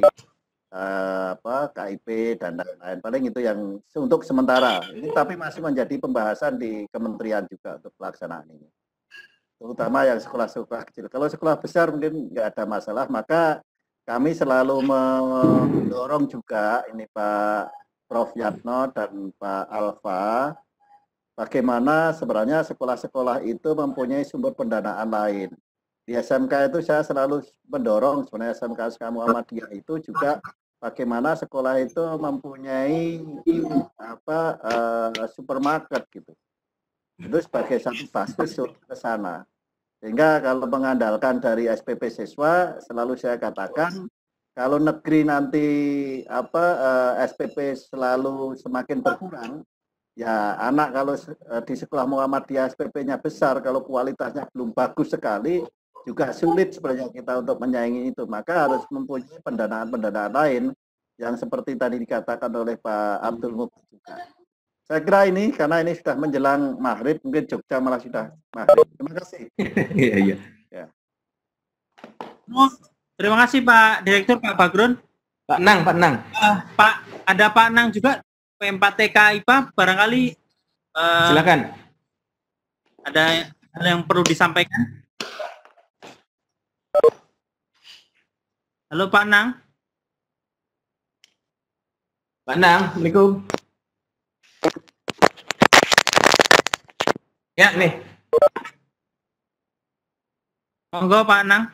KIP dan lain-lain. Paling itu yang untuk sementara. Ini tapi masih menjadi pembahasan di kementerian juga untuk pelaksanaan ini. Terutama yang sekolah-sekolah kecil. Kalau sekolah besar mungkin nggak ada masalah, maka kami selalu mendorong juga ini Pak Prof. Yatno dan Pak Alfa, bagaimana sebenarnya sekolah-sekolah itu mempunyai sumber pendanaan lain. Di SMK itu saya selalu mendorong sebenarnya SMK Muhammadiyah itu juga bagaimana sekolah itu mempunyai supermarket gitu. Itu sebagai satu basis ke sana. Sehingga kalau mengandalkan dari SPP siswa, selalu saya katakan kalau negeri nanti SPP selalu semakin berkurang, ya anak kalau di sekolah Muhammadiyah SPP-nya besar, kalau kualitasnya belum bagus sekali, juga sulit sebenarnya kita untuk menyaingi itu. Maka harus mempunyai pendanaan-pendanaan lain yang seperti tadi dikatakan oleh Pak Abdul Muti juga. Saya kira ini, karena ini sudah menjelang maghrib, mungkin Jogja malah sudah maghrib. Terima kasih. Iya. Ya. Terima kasih Pak Direktur, Pak Bakrun. Pak Nang. Ada Pak Nang juga, P4TK IPA, barangkali silakan. Ada hal yang perlu disampaikan. Halo Pak Nang. Pak Nang, Assalamualaikum. Ya, nih. Monggo Pak Nang.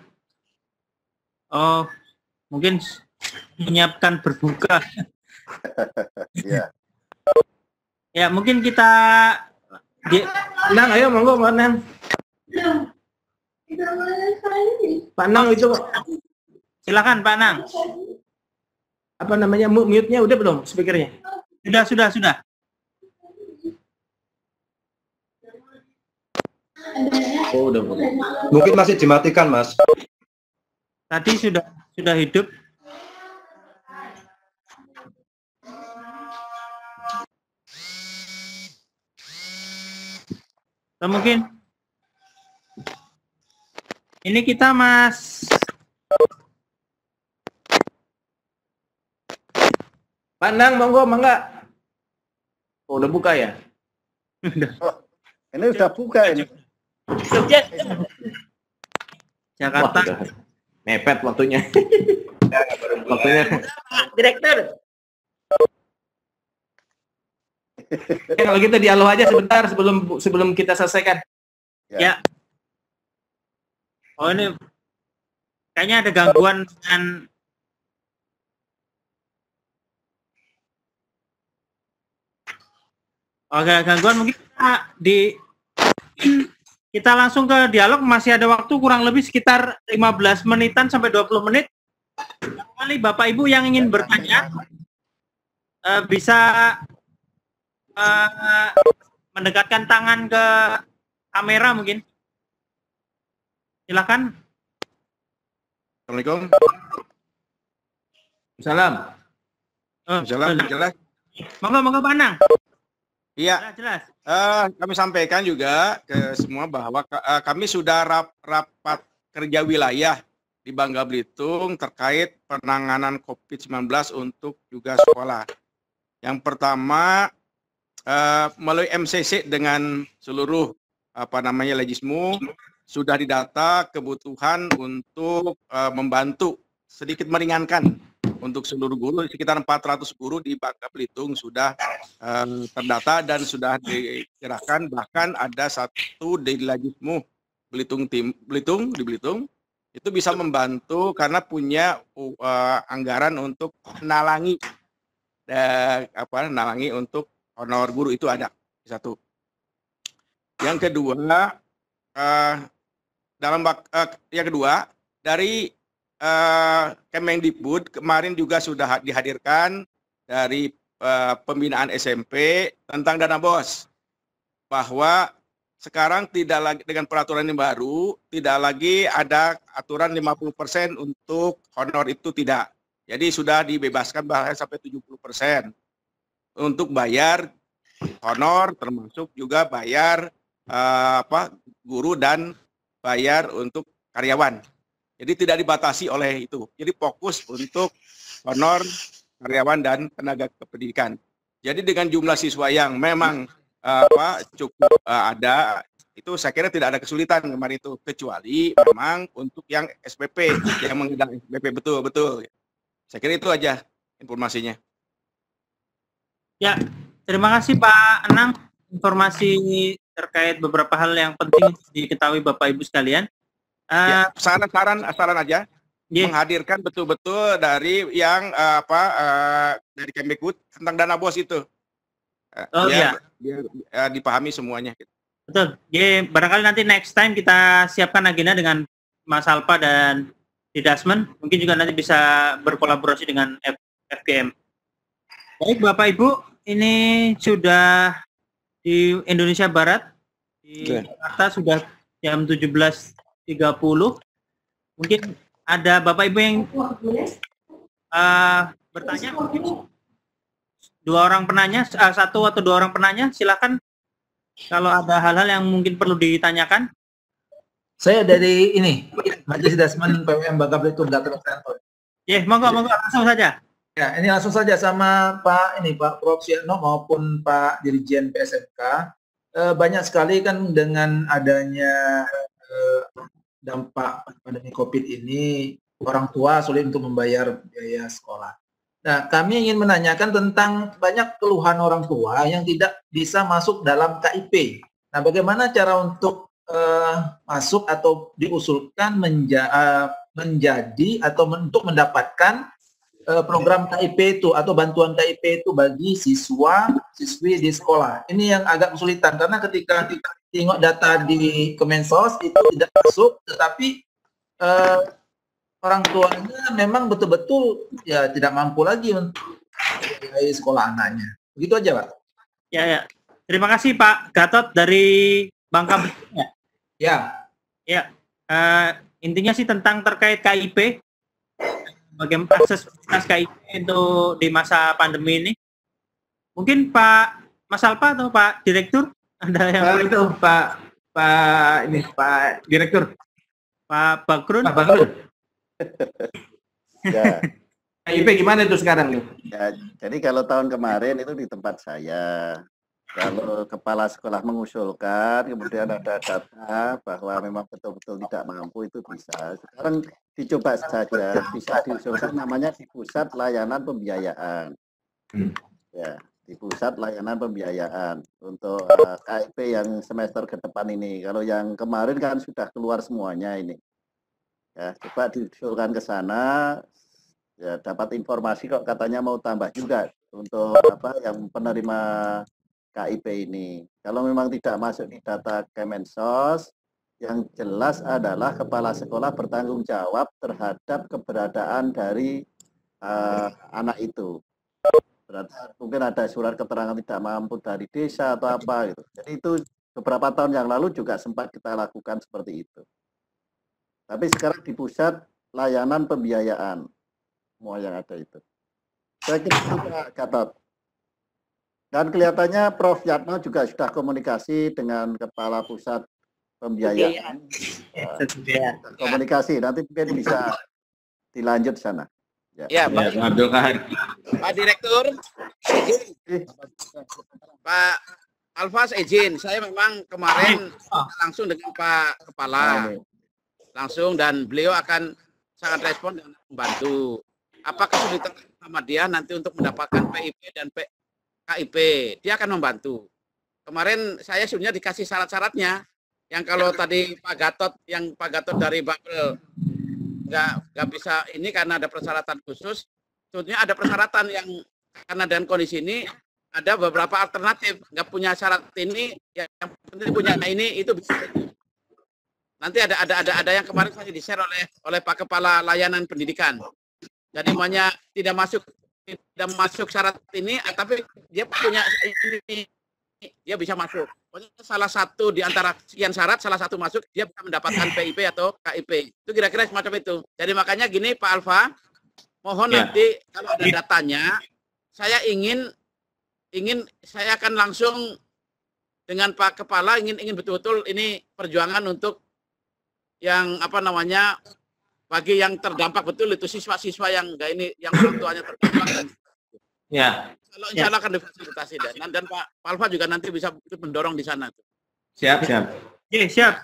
Oh, mungkin menyiapkan berbuka. Ya. Ya, mungkin kita Nang, ayo monggo Pak Nang. Pak Nang itu silakan Pak Nang. Apa namanya, mute-nya udah belum speakernya? Sudah. Oh, udah. Mungkin masih dimatikan, Mas. Tadi sudah hidup. Atau mungkin ini kita Mas Pandang, monggo, mangga. Oh, udah buka ya? Ini udah buka ini. Jakarta. Wah, mepet waktunya. Waktunya. Direktur. Kalau gitu dialog aja sebentar sebelum kita selesaikan. Ya. Oh, ini kayaknya ada gangguan dengan Oke, gangguan mungkin kita langsung ke dialog. Masih ada waktu kurang lebih sekitar 15 menitan sampai 20 menit. Kali Bapak Ibu yang ingin bertanya bisa mendekatkan tangan ke kamera mungkin. Silakan. Assalamualaikum. Salam. Jalan, jelas. Monggo Pak Anang. Iya. Jelas. Kami sampaikan juga ke semua bahwa kami sudah rapat kerja wilayah di Bangka Belitung terkait penanganan COVID-19 untuk juga sekolah. Yang pertama melalui MCC dengan seluruh Legismu sudah didata kebutuhan untuk membantu sedikit meringankan untuk seluruh guru. Sekitar 400 guru di Bangka Belitung sudah terdata dan sudah dikerahkan. Bahkan ada satu di Legismu Belitung di Belitung itu bisa membantu karena punya anggaran untuk nalangi untuk honor guru, itu ada satu. Yang kedua yang kedua dari Kemendikbud kemarin juga sudah dihadirkan dari pembinaan SMP tentang dana BOS, bahwa sekarang tidak lagi dengan peraturan yang baru, tidak lagi ada aturan 50% untuk honor, itu tidak. Jadi sudah dibebaskan bahkan sampai 70% untuk bayar honor, termasuk juga bayar guru dan bayar untuk karyawan. Jadi tidak dibatasi oleh itu. Jadi fokus untuk honor, karyawan, dan tenaga kependidikan. Jadi dengan jumlah siswa yang memang cukup ada, itu saya kira tidak ada kesulitan kemarin itu, kecuali memang untuk yang SPP, yang mengundang SPP, betul. Saya kira itu aja informasinya. Ya, terima kasih Pak Anang, informasi terkait beberapa hal yang penting diketahui Bapak Ibu sekalian. Saran aja, menghadirkan betul-betul dari yang dari Kemdikbud tentang dana BOS itu, biar dipahami semuanya. Betul. Jadi barangkali nanti next time kita siapkan agenda dengan Mas Alpa dan Didasmen, mungkin juga nanti bisa berkolaborasi dengan FGM. Baik Bapak Ibu, ini sudah di Indonesia Barat, di Jakarta sudah jam 17.30. Mungkin ada Bapak Ibu yang bertanya, mungkin satu atau dua orang penanya, silakan kalau ada hal-hal yang mungkin perlu ditanyakan. Saya dari ini, Majelis Dasman PWM Bangka Belitung, Gatot Center. Monggo langsung saja. Ya, ini langsung saja sama Pak Prof. Siano maupun Pak Dirjen PSMK. Banyak sekali kan dengan adanya dampak pandemi COVID ini, orang tua sulit untuk membayar biaya sekolah. Nah, kami ingin menanyakan tentang banyak keluhan orang tua yang tidak bisa masuk dalam KIP. Nah, bagaimana cara untuk masuk atau diusulkan menjadi atau untuk mendapatkan program KIP itu atau bantuan KIP itu bagi siswi di sekolah. Ini yang agak kesulitan karena ketika tengok data di Kemensos itu tidak masuk, tetapi orang tuanya memang betul-betul ya tidak mampu lagi untuk membiayai sekolah anaknya. Begitu aja, Pak. Ya. Terima kasih Pak Gatot dari Bangka Belitung. Ya. Intinya sih tentang terkait KIP, bagaimana akses KIP untuk di masa pandemi ini. Mungkin Pak Mas Alpa atau Pak Direktur ada yang itu Pak Pak Direktur. Pak Bakrun. Pak Bakrun. Ya. KIP gimana itu sekarang nih? Ya, jadi kalau tahun kemarin itu di tempat saya, kalau kepala sekolah mengusulkan, kemudian ada data bahwa memang betul-betul tidak mampu, itu bisa. Sekarang dicoba saja, bisa diusulkan namanya di pusat layanan pembiayaan. Ya, di pusat layanan pembiayaan untuk KIP yang semester ke depan ini. Kalau yang kemarin kan sudah keluar semuanya ini. Ya, coba diusulkan ke sana. Ya, dapat informasi kok katanya mau tambah juga untuk apa yang penerima KIP ini. Kalau memang tidak masuk di data Kemensos, yang jelas adalah kepala sekolah bertanggung jawab terhadap keberadaan dari anak itu. Berarti mungkin ada surat keterangan tidak mampu dari desa atau apa gitu. Jadi itu beberapa tahun yang lalu juga sempat kita lakukan seperti itu. Tapi sekarang di pusat layanan pembiayaan. Semua yang ada itu. Saya kira itu Pak Gatot. Dan kelihatannya Prof. Yatno juga sudah komunikasi dengan Kepala Pusat Pembiayaan. Komunikasi, nanti mungkin bisa dilanjut sana. Ya, Pak. Pak Direktur, izin. Pak Alfas izin, saya memang kemarin langsung dengan Pak Kepala. Langsung, dan beliau akan sangat respon dan membantu. Apa kesulitan Muhammadiyah nanti untuk mendapatkan PIP dan KIP, dia akan membantu. Kemarin saya sebenarnya dikasih syarat-syaratnya, yang kalau tadi Pak Gatot dari Babel nggak bisa ini karena ada persyaratan khusus. Sebetulnya ada persyaratan yang karena dengan kondisi ini ada beberapa alternatif, nggak punya syarat ini, yang penting punya ini itu bisa. Nanti ada yang kemarin saya di-share oleh Pak Kepala Layanan Pendidikan. Jadi namanya tidak masuk syarat ini, tapi dia punya ini, dia bisa masuk. Pokoknya salah satu di antara sekian syarat, salah satu masuk, dia bisa mendapatkan PIP atau KIP. Itu kira-kira semacam itu. Jadi makanya gini Pak Alfa, mohon nanti kalau ada datanya, saya saya akan langsung dengan Pak Kepala ingin betul-betul ini perjuangan untuk yang apa namanya, bagi yang terdampak betul itu siswa-siswa yang enggak ini, yang orang tuanya terdampak. Ya. Kalau insya Allah akan difasilitasi dan Pak Alfa juga nanti bisa mendorong di sana. Siap. Siap.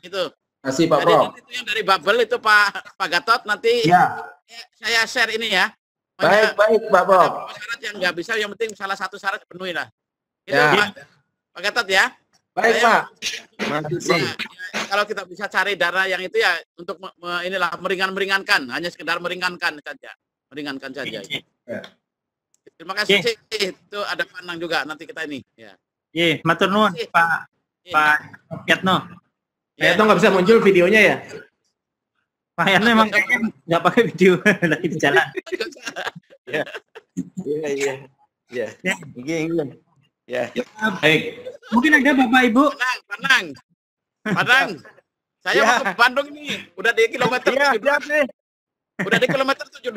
Itu. Kasih Pak Jadi Prof. nanti itu yang dari Babel itu Pak Gatot nanti saya share ini ya. Baik Pak Prof. Syarat yang nggak bisa, yang penting salah satu syarat penuhi lah. Itu Ya. Pak Gatot ya. Baik Pak. Kalau kita bisa cari dana yang itu ya untuk inilah meringankan, hanya sekedar meringankan saja. Terima kasih. Itu ada Panang juga nanti kita ini. Ya. Matur nuwun Pak Yatno. Pak Yatno nggak bisa muncul videonya ya? Pak Yatno emang kayaknya nggak pakai video lagi di jalan. Iya. Ya. Baik. Mungkin ada Bapak Ibu. Padang. Saya mau ke Bandung ini. Udah di kilometer 72. Udah di kilometer 72.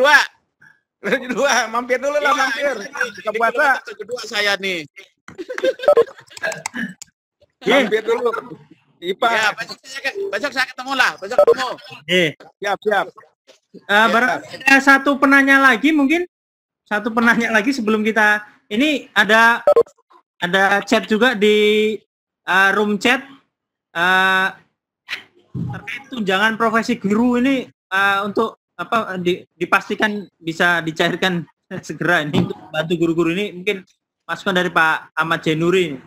Mampir dulu lah, mampir. Buka puasa. 72 saya nih. Mampir dulu. IPA. Ya, besok saya ketemu lah. Besok ketemu. Siap. Ada satu penanya lagi mungkin. Satu penanya lagi sebelum kita ini ada chat juga di room chat terkait tunjangan profesi guru ini untuk apa dipastikan bisa dicairkan segera ini untuk bantu guru-guru ini, mungkin masukan dari Pak Ahmad Jainuri.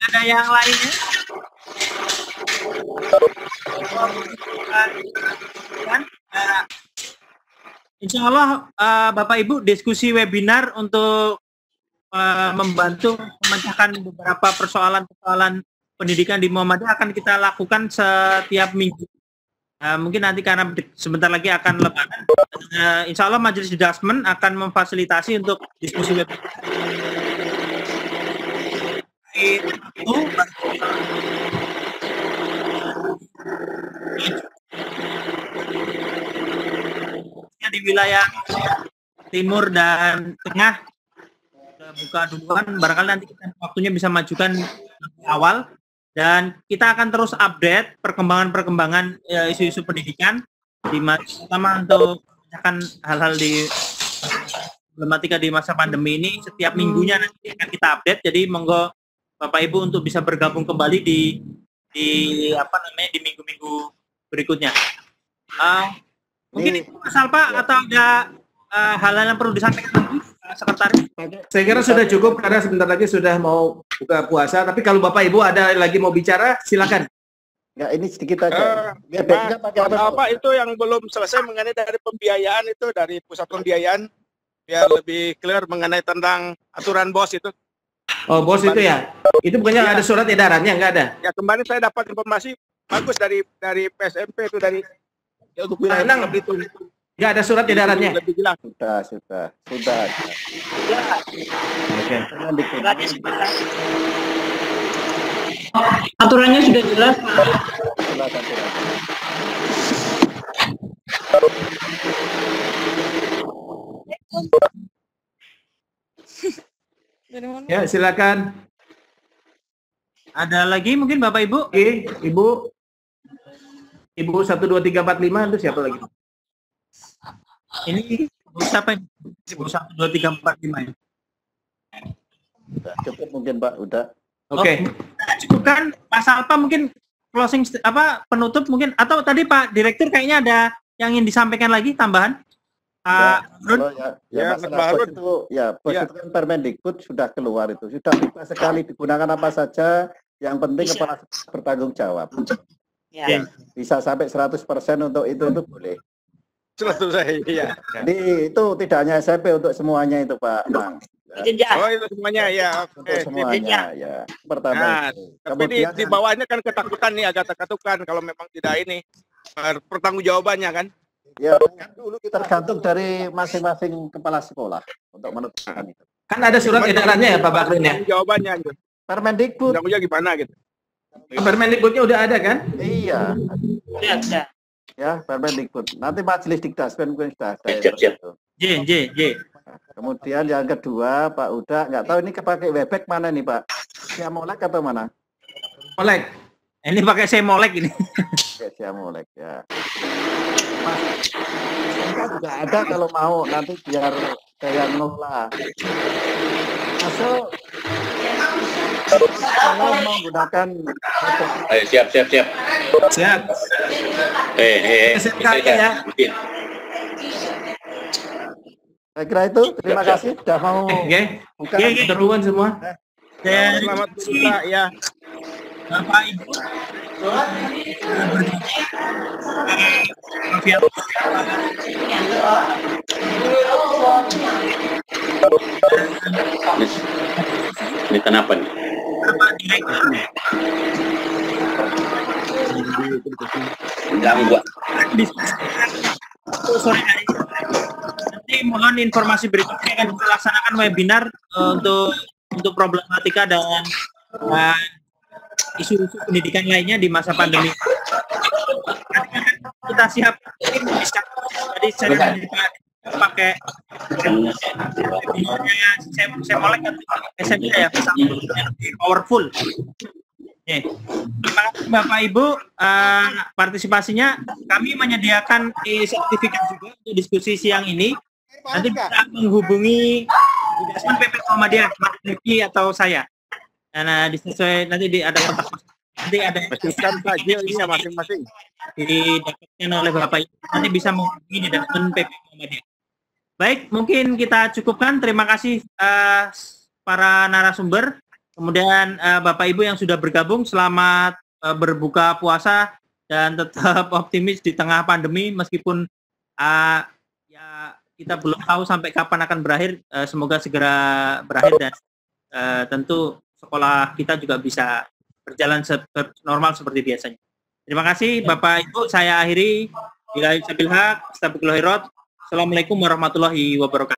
Ada yang lainnya? Insya Allah Bapak Ibu diskusi webinar untuk membantu memecahkan beberapa persoalan-persoalan pendidikan di Muhammadiyah akan kita lakukan setiap minggu. Mungkin nanti karena sebentar lagi akan lebaran, insya Allah Majelis Adjustment akan memfasilitasi untuk diskusi webinar. Itu di wilayah timur dan tengah buka duluan, barangkali nanti kita waktunya bisa majukan lebih awal, dan kita akan terus update perkembangan isu-isu pendidikan, terutama untuk menanyakan hal-hal di problematika di masa pandemi ini. Setiap minggunya nanti akan kita update, jadi monggo Bapak Ibu untuk bisa bergabung kembali di minggu-minggu berikutnya. Mungkin itu Mas Alpa, atau ada hal-hal yang perlu disampaikan lagi, Sekretaris? Saya kira sudah cukup karena sebentar lagi sudah mau buka puasa. Tapi kalau Bapak Ibu ada lagi mau bicara, silakan. Ya, ini sedikit aja. Apa itu yang belum selesai mengenai dari pembiayaan itu, dari pusat pembiayaan, biar lebih clear mengenai tentang aturan BOS itu. Oh, BOS itu ya? Itu bukannya ada surat edarannya, nggak ada? Ya, kemarin saya dapat informasi bagus dari PSMP itu, dari untuk wilayah Belitung. Nggak ada surat edarannya? Lebih jelas. Sudah. Oke. Aturannya sudah jelas, Pak. Ya, silakan. Ada lagi mungkin Bapak Ibu? Ibu 1 2 3 4 5 itu siapa lagi? Ini siapa ini? Ibu 1 2 3 4 5 ya. Cukup mungkin Pak, udah. Oke. Cukupkan Mas Alpa, mungkin closing penutup mungkin, atau tadi Pak Direktur kayaknya ada yang ingin disampaikan lagi tambahan? Masalah BOS itu, BOS itu kan Permendikbud sudah keluar itu, sudah bebas sekali digunakan apa saja, yang penting kepala sekolah bertanggung jawab. Ya. Bisa sampai 100% untuk itu boleh. Iya. Jadi itu tidak hanya SMP, untuk semuanya itu Pak Mang. Oh, itu semuanya ya. Untuk semuanya ya. Pertama itu. Tapi di bawahnya kan ketakutan nih, agak terkatukan kalau memang tidak ini pertanggungjawabannya kan. Ya, dulu tergantung dari masing-masing kepala sekolah untuk menentukan itu. Kan ada surat edarannya ya Pak Bakrin ya? Jawabannya gitu. Permendikbud. Gimana gitu? Permendikbudnya udah ada kan? Iya. Iya. Ya, Permendikbud. Nanti Majelis Dikdaspen mungkin sudah ada. J. Kemudian yang kedua, Pak Uda, nggak tahu ini pakai Webex mana nih Pak? Siamolek atau mana? Molek. Ini pakai Semolek ini. Pakai Siamolek ya. Juga ada kalau mau, nanti biar saya ngelola. Masuk kalau menggunakan Ayo, siap. Siap. Ya. Saya kira itu, terima kasih sudah mau buka teruan semua. Selamat buka ya. Bapak Ibu. Ini kenapa nih? Ganggu. Nanti mohon informasi berikutnya akan kita laksanakan webinar untuk problematika dan isu-isu pendidikan lainnya di masa pandemi. Kita siap. Tadi saya pakai saya mulai ke SMP ya, powerful. Terima kasih Bapak Ibu partisipasinya. Kami menyediakan sertifikat juga untuk diskusi siang ini. Nanti bisa menghubungi Dikdasmen PP Muhammadiyah, Mas Riki atau saya. Nah, disesuai nanti ada kontak. Nanti ada tajilnya masing-masing didapatkan oleh Bapak Ibu. Nanti bisa menghubungi Dikdasmen PP Muhammadiyah. Baik, mungkin kita cukupkan. Terima kasih para narasumber. Kemudian Bapak Ibu yang sudah bergabung, selamat berbuka puasa dan tetap optimis di tengah pandemi meskipun ya kita belum tahu sampai kapan akan berakhir. Semoga segera berakhir dan tentu sekolah kita juga bisa berjalan normal seperti biasanya. Terima kasih Bapak Ibu, saya akhiri. Assalamualaikum warahmatullahi wabarakatuh.